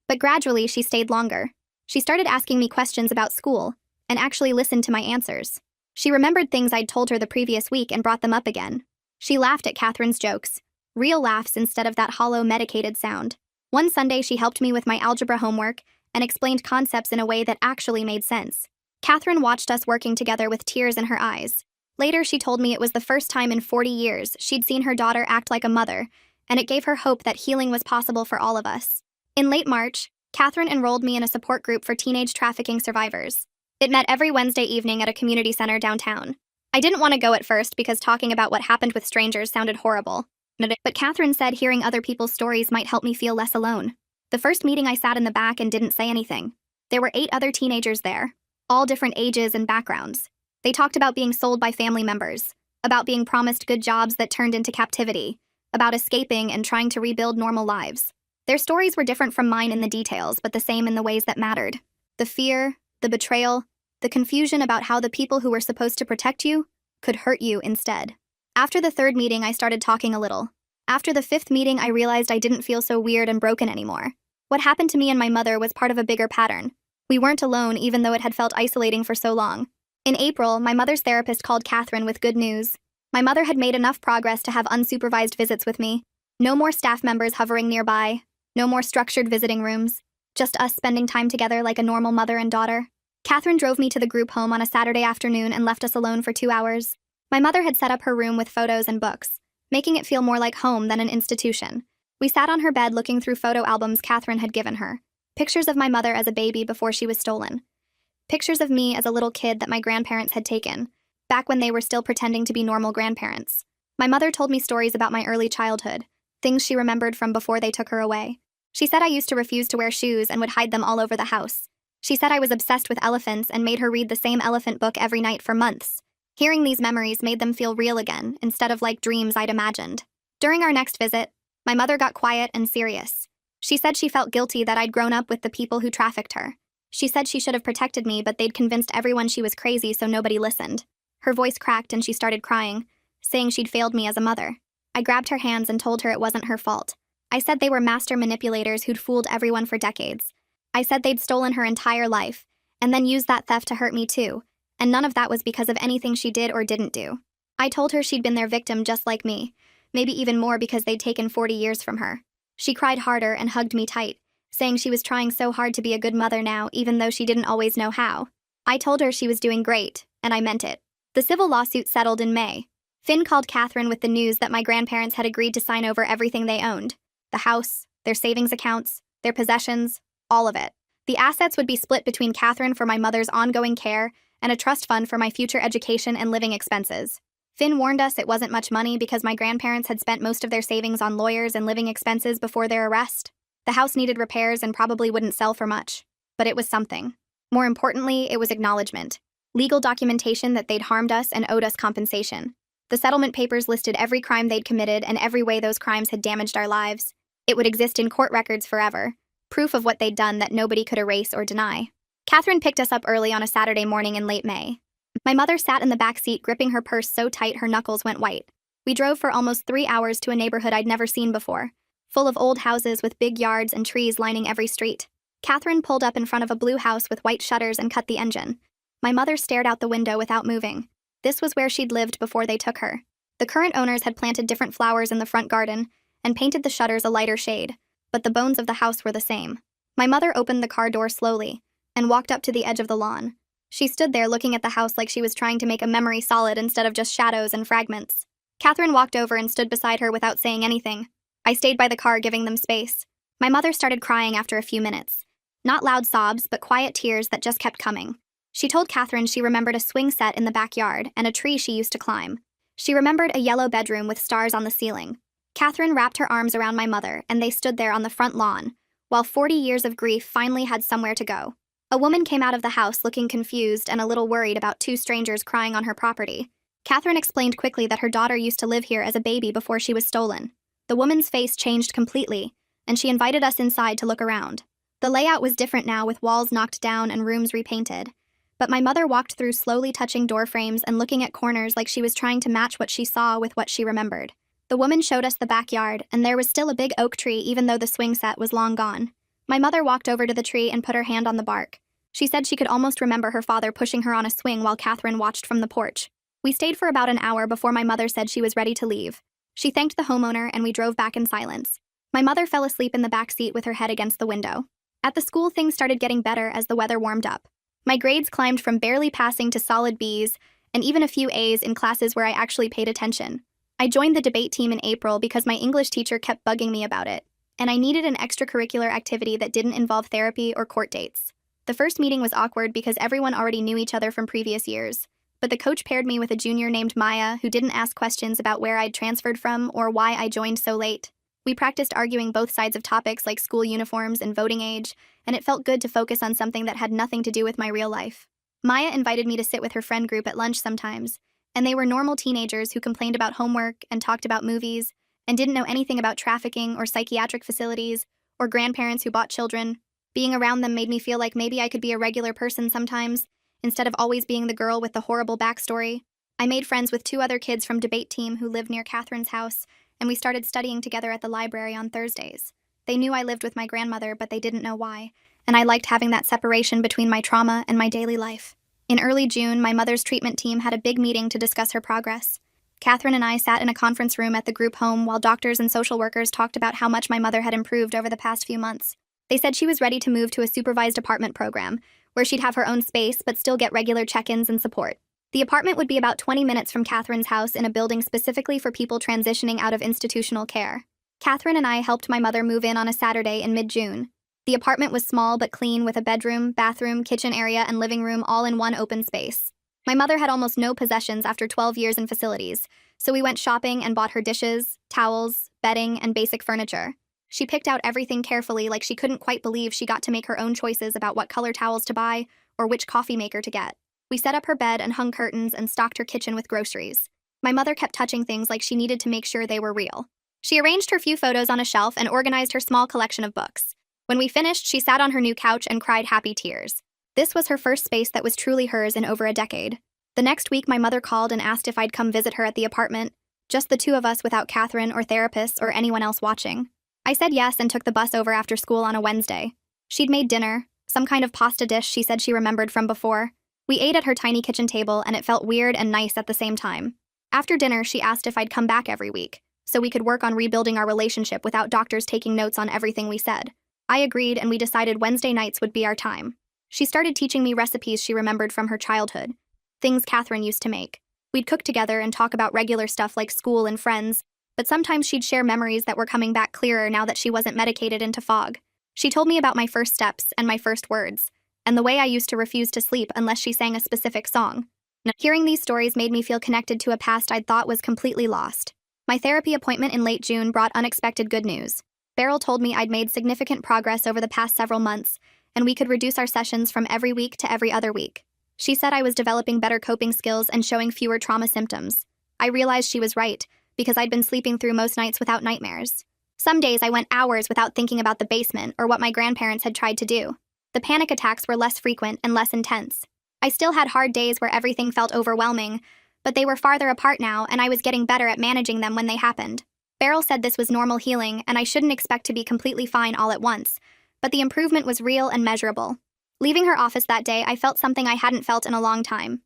Speaker 1: But gradually she stayed longer. She started asking me questions about school, and actually listened to my answers. She remembered things I'd told her the previous week and brought them up again. She laughed at Catherine's jokes, real laughs instead of that hollow, medicated sound. One Sunday she helped me with my algebra homework and explained concepts in a way that actually made sense. Catherine watched us working together with tears in her eyes. Later she told me it was the first time in 40 years she'd seen her daughter act like a mother, and it gave her hope that healing was possible for all of us. In late March, Catherine enrolled me in a support group for teenage trafficking survivors. It met every Wednesday evening at a community center downtown. I didn't want to go at first because talking about what happened with strangers sounded horrible. But Catherine said hearing other people's stories might help me feel less alone. The first meeting I sat in the back and didn't say anything. There were 8 other teenagers there, all different ages and backgrounds. They talked about being sold by family members, about being promised good jobs that turned into captivity, about escaping and trying to rebuild normal lives. Their stories were different from mine in the details, but the same in the ways that mattered. The fear, the betrayal, the confusion about how the people who were supposed to protect you could hurt you instead. After the 3rd meeting, I started talking a little. After the 5th meeting, I realized I didn't feel so weird and broken anymore. What happened to me and my mother was part of a bigger pattern. We weren't alone, even though it had felt isolating for so long. In April, my mother's therapist called Catherine with good news. My mother had made enough progress to have unsupervised visits with me. No more staff members hovering nearby. No more structured visiting rooms. Just us spending time together like a normal mother and daughter. Catherine drove me to the group home on a Saturday afternoon and left us alone for 2 hours. My mother had set up her room with photos and books, making it feel more like home than an institution. We sat on her bed looking through photo albums Catherine had given her. Pictures of my mother as a baby before she was stolen. Pictures of me as a little kid that my grandparents had taken, back when they were still pretending to be normal grandparents. My mother told me stories about my early childhood, things she remembered from before they took her away. She said I used to refuse to wear shoes and would hide them all over the house. She said I was obsessed with elephants and made her read the same elephant book every night for months. Hearing these memories made them feel real again, instead of like dreams I'd imagined. During our next visit, my mother got quiet and serious. She said she felt guilty that I'd grown up with the people who trafficked her. She said she should have protected me, but they'd convinced everyone she was crazy, so nobody listened. Her voice cracked and she started crying, saying she'd failed me as a mother. I grabbed her hands and told her it wasn't her fault. I said they were master manipulators who'd fooled everyone for decades. I said they'd stolen her entire life, and then used that theft to hurt me too, and none of that was because of anything she did or didn't do. I told her she'd been their victim just like me, maybe even more because they'd taken 40 years from her. She cried harder and hugged me tight, saying she was trying so hard to be a good mother now, even though she didn't always know how. I told her she was doing great, and I meant it. The civil lawsuit settled in May. Finn called Catherine with the news that my grandparents had agreed to sign over everything they owned. The house, their savings accounts, their possessions, all of it. The assets would be split between Catherine for my mother's ongoing care and a trust fund for my future education and living expenses. Finn warned us it wasn't much money because my grandparents had spent most of their savings on lawyers and living expenses before their arrest. The house needed repairs and probably wouldn't sell for much. But it was something. More importantly, it was acknowledgement. Legal documentation that they'd harmed us and owed us compensation. The settlement papers listed every crime they'd committed and every way those crimes had damaged our lives. It would exist in court records forever. Proof of what they'd done that nobody could erase or deny. Catherine picked us up early on a Saturday morning in late May. My mother sat in the back seat gripping her purse so tight her knuckles went white. We drove for almost 3 hours to a neighborhood I'd never seen before, full of old houses with big yards and trees lining every street. Catherine pulled up in front of a blue house with white shutters and cut the engine. My mother stared out the window without moving. This was where she'd lived before they took her. The current owners had planted different flowers in the front garden and painted the shutters a lighter shade, but the bones of the house were the same. My mother opened the car door slowly and walked up to the edge of the lawn. She stood there looking at the house like she was trying to make a memory solid instead of just shadows and fragments. Catherine walked over and stood beside her without saying anything. I stayed by the car, giving them space. My mother started crying after a few minutes. Not loud sobs, but quiet tears that just kept coming. She told Catherine she remembered a swing set in the backyard and a tree she used to climb. She remembered a yellow bedroom with stars on the ceiling. Catherine wrapped her arms around my mother, and they stood there on the front lawn, while 40 years of grief finally had somewhere to go. A woman came out of the house looking confused and a little worried about two strangers crying on her property. Catherine explained quickly that her daughter used to live here as a baby before she was stolen. The woman's face changed completely, and she invited us inside to look around. The layout was different now, with walls knocked down and rooms repainted. But my mother walked through, slowly touching door frames and looking at corners like she was trying to match what she saw with what she remembered. The woman showed us the backyard, and there was still a big oak tree even though the swing set was long gone. My mother walked over to the tree and put her hand on the bark. She said she could almost remember her father pushing her on a swing while Catherine watched from the porch. We stayed for about an hour before my mother said she was ready to leave. She thanked the homeowner and we drove back in silence. My mother fell asleep in the back seat with her head against the window. At the school, things started getting better as the weather warmed up. My grades climbed from barely passing to solid B's, and even a few A's in classes where I actually paid attention. I joined the debate team in April because my English teacher kept bugging me about it, and I needed an extracurricular activity that didn't involve therapy or court dates. The first meeting was awkward because everyone already knew each other from previous years, but the coach paired me with a junior named Maya who didn't ask questions about where I'd transferred from or why I joined so late. We practiced arguing both sides of topics like school uniforms and voting age, and it felt good to focus on something that had nothing to do with my real life. Maya invited me to sit with her friend group at lunch sometimes, and they were normal teenagers who complained about homework and talked about movies and didn't know anything about trafficking or psychiatric facilities or grandparents who bought children. Being around them made me feel like maybe I could be a regular person sometimes, instead of always being the girl with the horrible backstory. I made friends with two other kids from debate team who lived near Catherine's house, and we started studying together at the library on Thursdays. They knew I lived with my grandmother, but they didn't know why, and I liked having that separation between my trauma and my daily life. In early June, my mother's treatment team had a big meeting to discuss her progress. Catherine and I sat in a conference room at the group home while doctors and social workers talked about how much my mother had improved over the past few months. They said she was ready to move to a supervised apartment program, where she'd have her own space but still get regular check-ins and support. The apartment would be about 20 minutes from Catherine's house in a building specifically for people transitioning out of institutional care. Catherine and I helped my mother move in on a Saturday in mid-June. The apartment was small but clean, with a bedroom, bathroom, kitchen area, and living room all in one open space. My mother had almost no possessions after 12 years in facilities, so we went shopping and bought her dishes, towels, bedding, and basic furniture. She picked out everything carefully, like she couldn't quite believe she got to make her own choices about what color towels to buy or which coffee maker to get. We set up her bed and hung curtains and stocked her kitchen with groceries. My mother kept touching things like she needed to make sure they were real. She arranged her few photos on a shelf and organized her small collection of books. When we finished, she sat on her new couch and cried happy tears. This was her first space that was truly hers in over a decade. The next week, my mother called and asked if I'd come visit her at the apartment, just the two of us without Catherine or therapists or anyone else watching. I said yes and took the bus over after school on a Wednesday. She'd made dinner, some kind of pasta dish she said she remembered from before. We ate at her tiny kitchen table, and it felt weird and nice at the same time. After dinner, she asked if I'd come back every week, so we could work on rebuilding our relationship without doctors taking notes on everything we said. I agreed, and we decided Wednesday nights would be our time. She started teaching me recipes she remembered from her childhood, things Catherine used to make. We'd cook together and talk about regular stuff like school and friends, but sometimes she'd share memories that were coming back clearer now that she wasn't medicated into fog. She told me about my first steps and my first words, and the way I used to refuse to sleep unless she sang a specific song. Hearing these stories made me feel connected to a past I'd thought was completely lost. My therapy appointment in late June brought unexpected good news. Beryl told me I'd made significant progress over the past several months, and we could reduce our sessions from every week to every other week. She said I was developing better coping skills and showing fewer trauma symptoms. I realized she was right, because I'd been sleeping through most nights without nightmares. Some days I went hours without thinking about the basement or what my grandparents had tried to do. The panic attacks were less frequent and less intense. I still had hard days where everything felt overwhelming, but they were farther apart now, and I was getting better at managing them when they happened. Beryl said this was normal healing, and I shouldn't expect to be completely fine all at once, but the improvement was real and measurable. Leaving her office that day, I felt something I hadn't felt in a long time.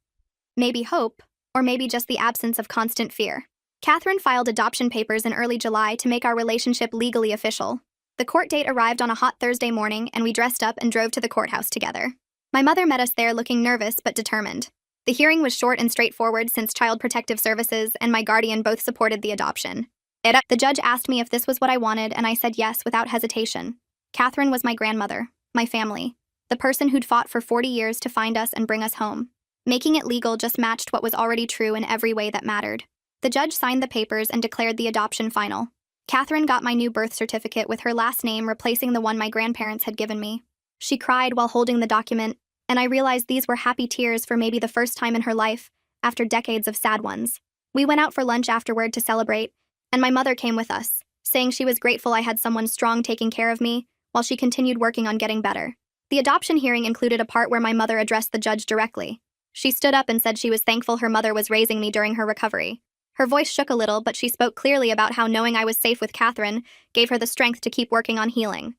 Speaker 1: Maybe hope, or maybe just the absence of constant fear. Catherine filed adoption papers in early July to make our relationship legally official. The court date arrived on a hot Thursday morning, and we dressed up and drove to the courthouse together. My mother met us there looking nervous but determined. The hearing was short and straightforward since Child Protective Services and my guardian both supported the adoption. The judge asked me if this was what I wanted, and I said yes without hesitation. Catherine was my grandmother, my family, the person who'd fought for 40 years to find us and bring us home. Making it legal just matched what was already true in every way that mattered. The judge signed the papers and declared the adoption final. Catherine got my new birth certificate with her last name replacing the one my grandparents had given me. She cried while holding the document, and I realized these were happy tears for maybe the first time in her life, after decades of sad ones. We went out for lunch afterward to celebrate, and my mother came with us, saying she was grateful I had someone strong taking care of me, while she continued working on getting better. The adoption hearing included a part where my mother addressed the judge directly. She stood up and said she was thankful her mother was raising me during her recovery. Her voice shook a little, but she spoke clearly about how knowing I was safe with Catherine gave her the strength to keep working on healing.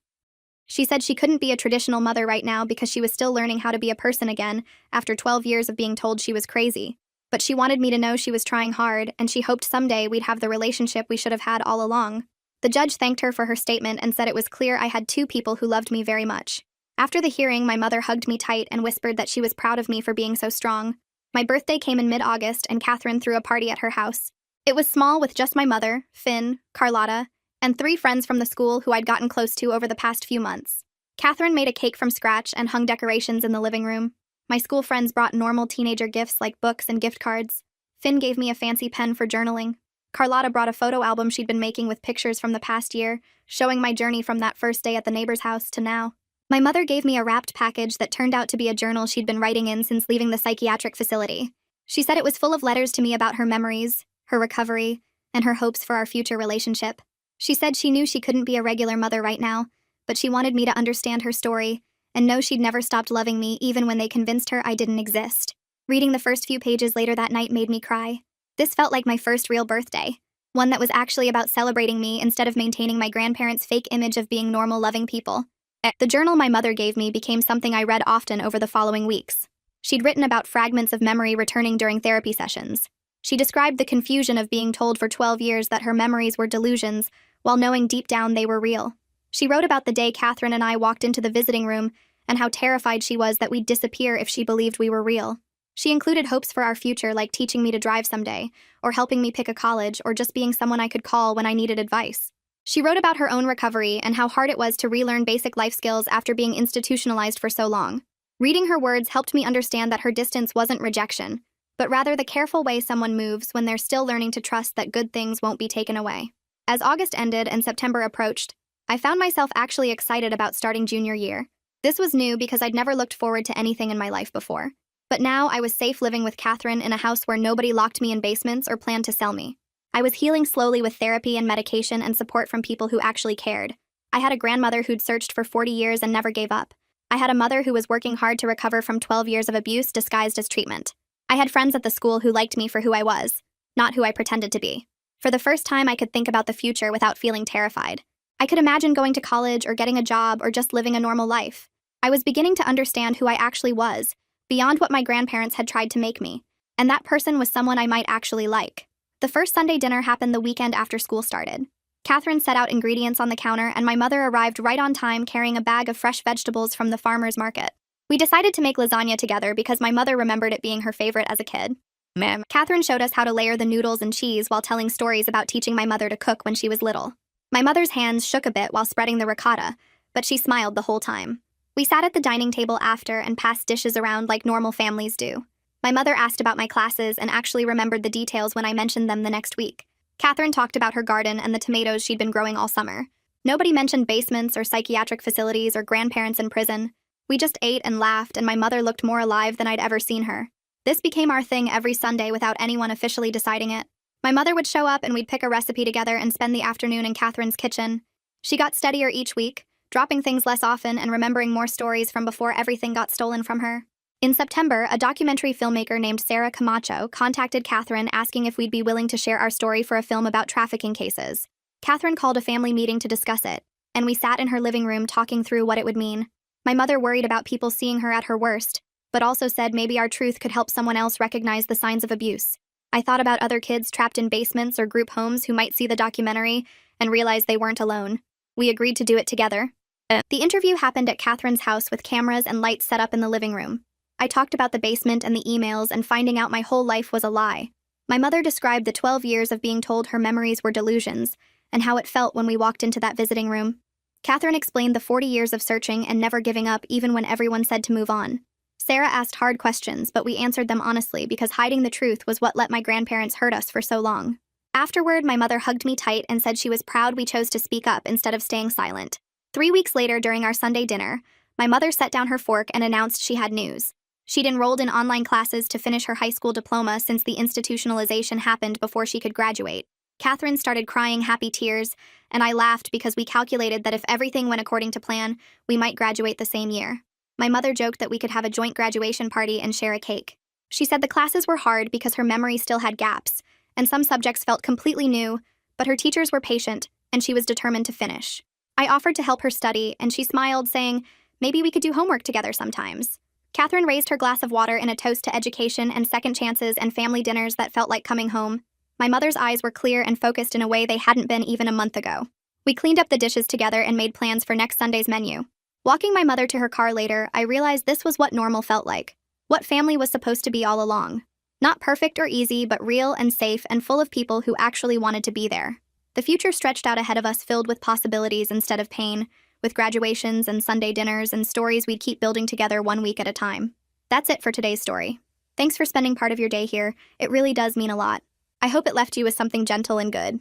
Speaker 1: She said she couldn't be a traditional mother right now because she was still learning how to be a person again after 12 years of being told she was crazy. But she wanted me to know she was trying hard, and she hoped someday we'd have the relationship we should have had all along. The judge thanked her for her statement and said it was clear I had two people who loved me very much. After the hearing, my mother hugged me tight and whispered that she was proud of me for being so strong. My birthday came in mid-August, and Catherine threw a party at her house. It was small with just my mother, Finn, Carlotta, and 3 friends from the school who I'd gotten close to over the past few months. Catherine made a cake from scratch and hung decorations in the living room. My school friends brought normal teenager gifts like books and gift cards. Finn gave me a fancy pen for journaling. Carlotta brought a photo album she'd been making with pictures from the past year, showing my journey from that first day at the neighbor's house to now. My mother gave me a wrapped package that turned out to be a journal she'd been writing in since leaving the psychiatric facility. She said it was full of letters to me about her memories, her recovery, and her hopes for our future relationship. She said she knew she couldn't be a regular mother right now, but she wanted me to understand her story and know she'd never stopped loving me even when they convinced her I didn't exist. Reading the first few pages later that night made me cry. This felt like my first real birthday, one that was actually about celebrating me instead of maintaining my grandparents' fake image of being normal, loving people. The journal my mother gave me became something I read often over the following weeks. She'd written about fragments of memory returning during therapy sessions. She described the confusion of being told for 12 years that her memories were delusions, while knowing deep down they were real. She wrote about the day Catherine and I walked into the visiting room and how terrified she was that we'd disappear if she believed we were real. She included hopes for our future, like teaching me to drive someday, or helping me pick a college, or just being someone I could call when I needed advice. She wrote about her own recovery and how hard it was to relearn basic life skills after being institutionalized for so long. Reading her words helped me understand that her distance wasn't rejection, but rather the careful way someone moves when they're still learning to trust that good things won't be taken away. As August ended and September approached, I found myself actually excited about starting junior year. This was new because I'd never looked forward to anything in my life before. But now I was safe living with Catherine in a house where nobody locked me in basements or planned to sell me. I was healing slowly with therapy and medication and support from people who actually cared. I had a grandmother who'd searched for 40 years and never gave up. I had a mother who was working hard to recover from 12 years of abuse disguised as treatment. I had friends at the school who liked me for who I was, not who I pretended to be. For the first time, I could think about the future without feeling terrified. I could imagine going to college or getting a job or just living a normal life. I was beginning to understand who I actually was, beyond what my grandparents had tried to make me, and that person was someone I might actually like. The first Sunday dinner happened the weekend after school started. Catherine set out ingredients on the counter, and my mother arrived right on time carrying a bag of fresh vegetables from the farmer's market. We decided to make lasagna together because my mother remembered it being her favorite as a kid. Catherine showed us how to layer the noodles and cheese while telling stories about teaching my mother to cook when she was little. My mother's hands shook a bit while spreading the ricotta, but she smiled the whole time. We sat at the dining table after and passed dishes around like normal families do. My mother asked about my classes and actually remembered the details when I mentioned them the next week. Catherine talked about her garden and the tomatoes she'd been growing all summer. Nobody mentioned basements or psychiatric facilities or grandparents in prison. We just ate and laughed, and my mother looked more alive than I'd ever seen her. This became our thing every Sunday without anyone officially deciding it. My mother would show up and we'd pick a recipe together and spend the afternoon in Catherine's kitchen. She got steadier each week, dropping things less often and remembering more stories from before everything got stolen from her. In September, a documentary filmmaker named Sarah Camacho contacted Catherine asking if we'd be willing to share our story for a film about trafficking cases. Catherine called a family meeting to discuss it. and we sat in her living room talking through what it would mean. My mother worried about people seeing her at her worst, but also said maybe our truth could help someone else recognize the signs of abuse. I thought about other kids trapped in basements or group homes who might see the documentary and realize they weren't alone. We agreed to do it together. The interview happened at Catherine's house with cameras and lights set up in the living room. I talked about the basement and the emails and finding out my whole life was a lie. My mother described the 12 years of being told her memories were delusions and how it felt when we walked into that visiting room. Catherine explained the 40 years of searching and never giving up even when everyone said to move on. Sarah asked hard questions, but we answered them honestly because hiding the truth was what let my grandparents hurt us for so long. Afterward, my mother hugged me tight and said she was proud we chose to speak up instead of staying silent. 3 weeks later, during our Sunday dinner, my mother set down her fork and announced she had news. She'd enrolled in online classes to finish her high school diploma since the institutionalization happened before she could graduate. Catherine started crying happy tears, and I laughed because we calculated that if everything went according to plan, we might graduate the same year. My mother joked that we could have a joint graduation party and share a cake. She said the classes were hard because her memory still had gaps, and some subjects felt completely new, but her teachers were patient, and she was determined to finish. I offered to help her study, and she smiled, saying, maybe we could do homework together sometimes. Catherine raised her glass of water in a toast to education and second chances and family dinners that felt like coming home. My mother's eyes were clear and focused in a way they hadn't been even a month ago. We cleaned up the dishes together and made plans for next Sunday's menu. Walking my mother to her car later, I realized this was what normal felt like. What family was supposed to be all along. Not perfect or easy, but real and safe and full of people who actually wanted to be there. The future stretched out ahead of us filled with possibilities instead of pain, with graduations and Sunday dinners and stories we'd keep building together 1 week at a time. That's it for today's story. Thanks for spending part of your day here. It really does mean a lot. I hope it left you with something gentle and good.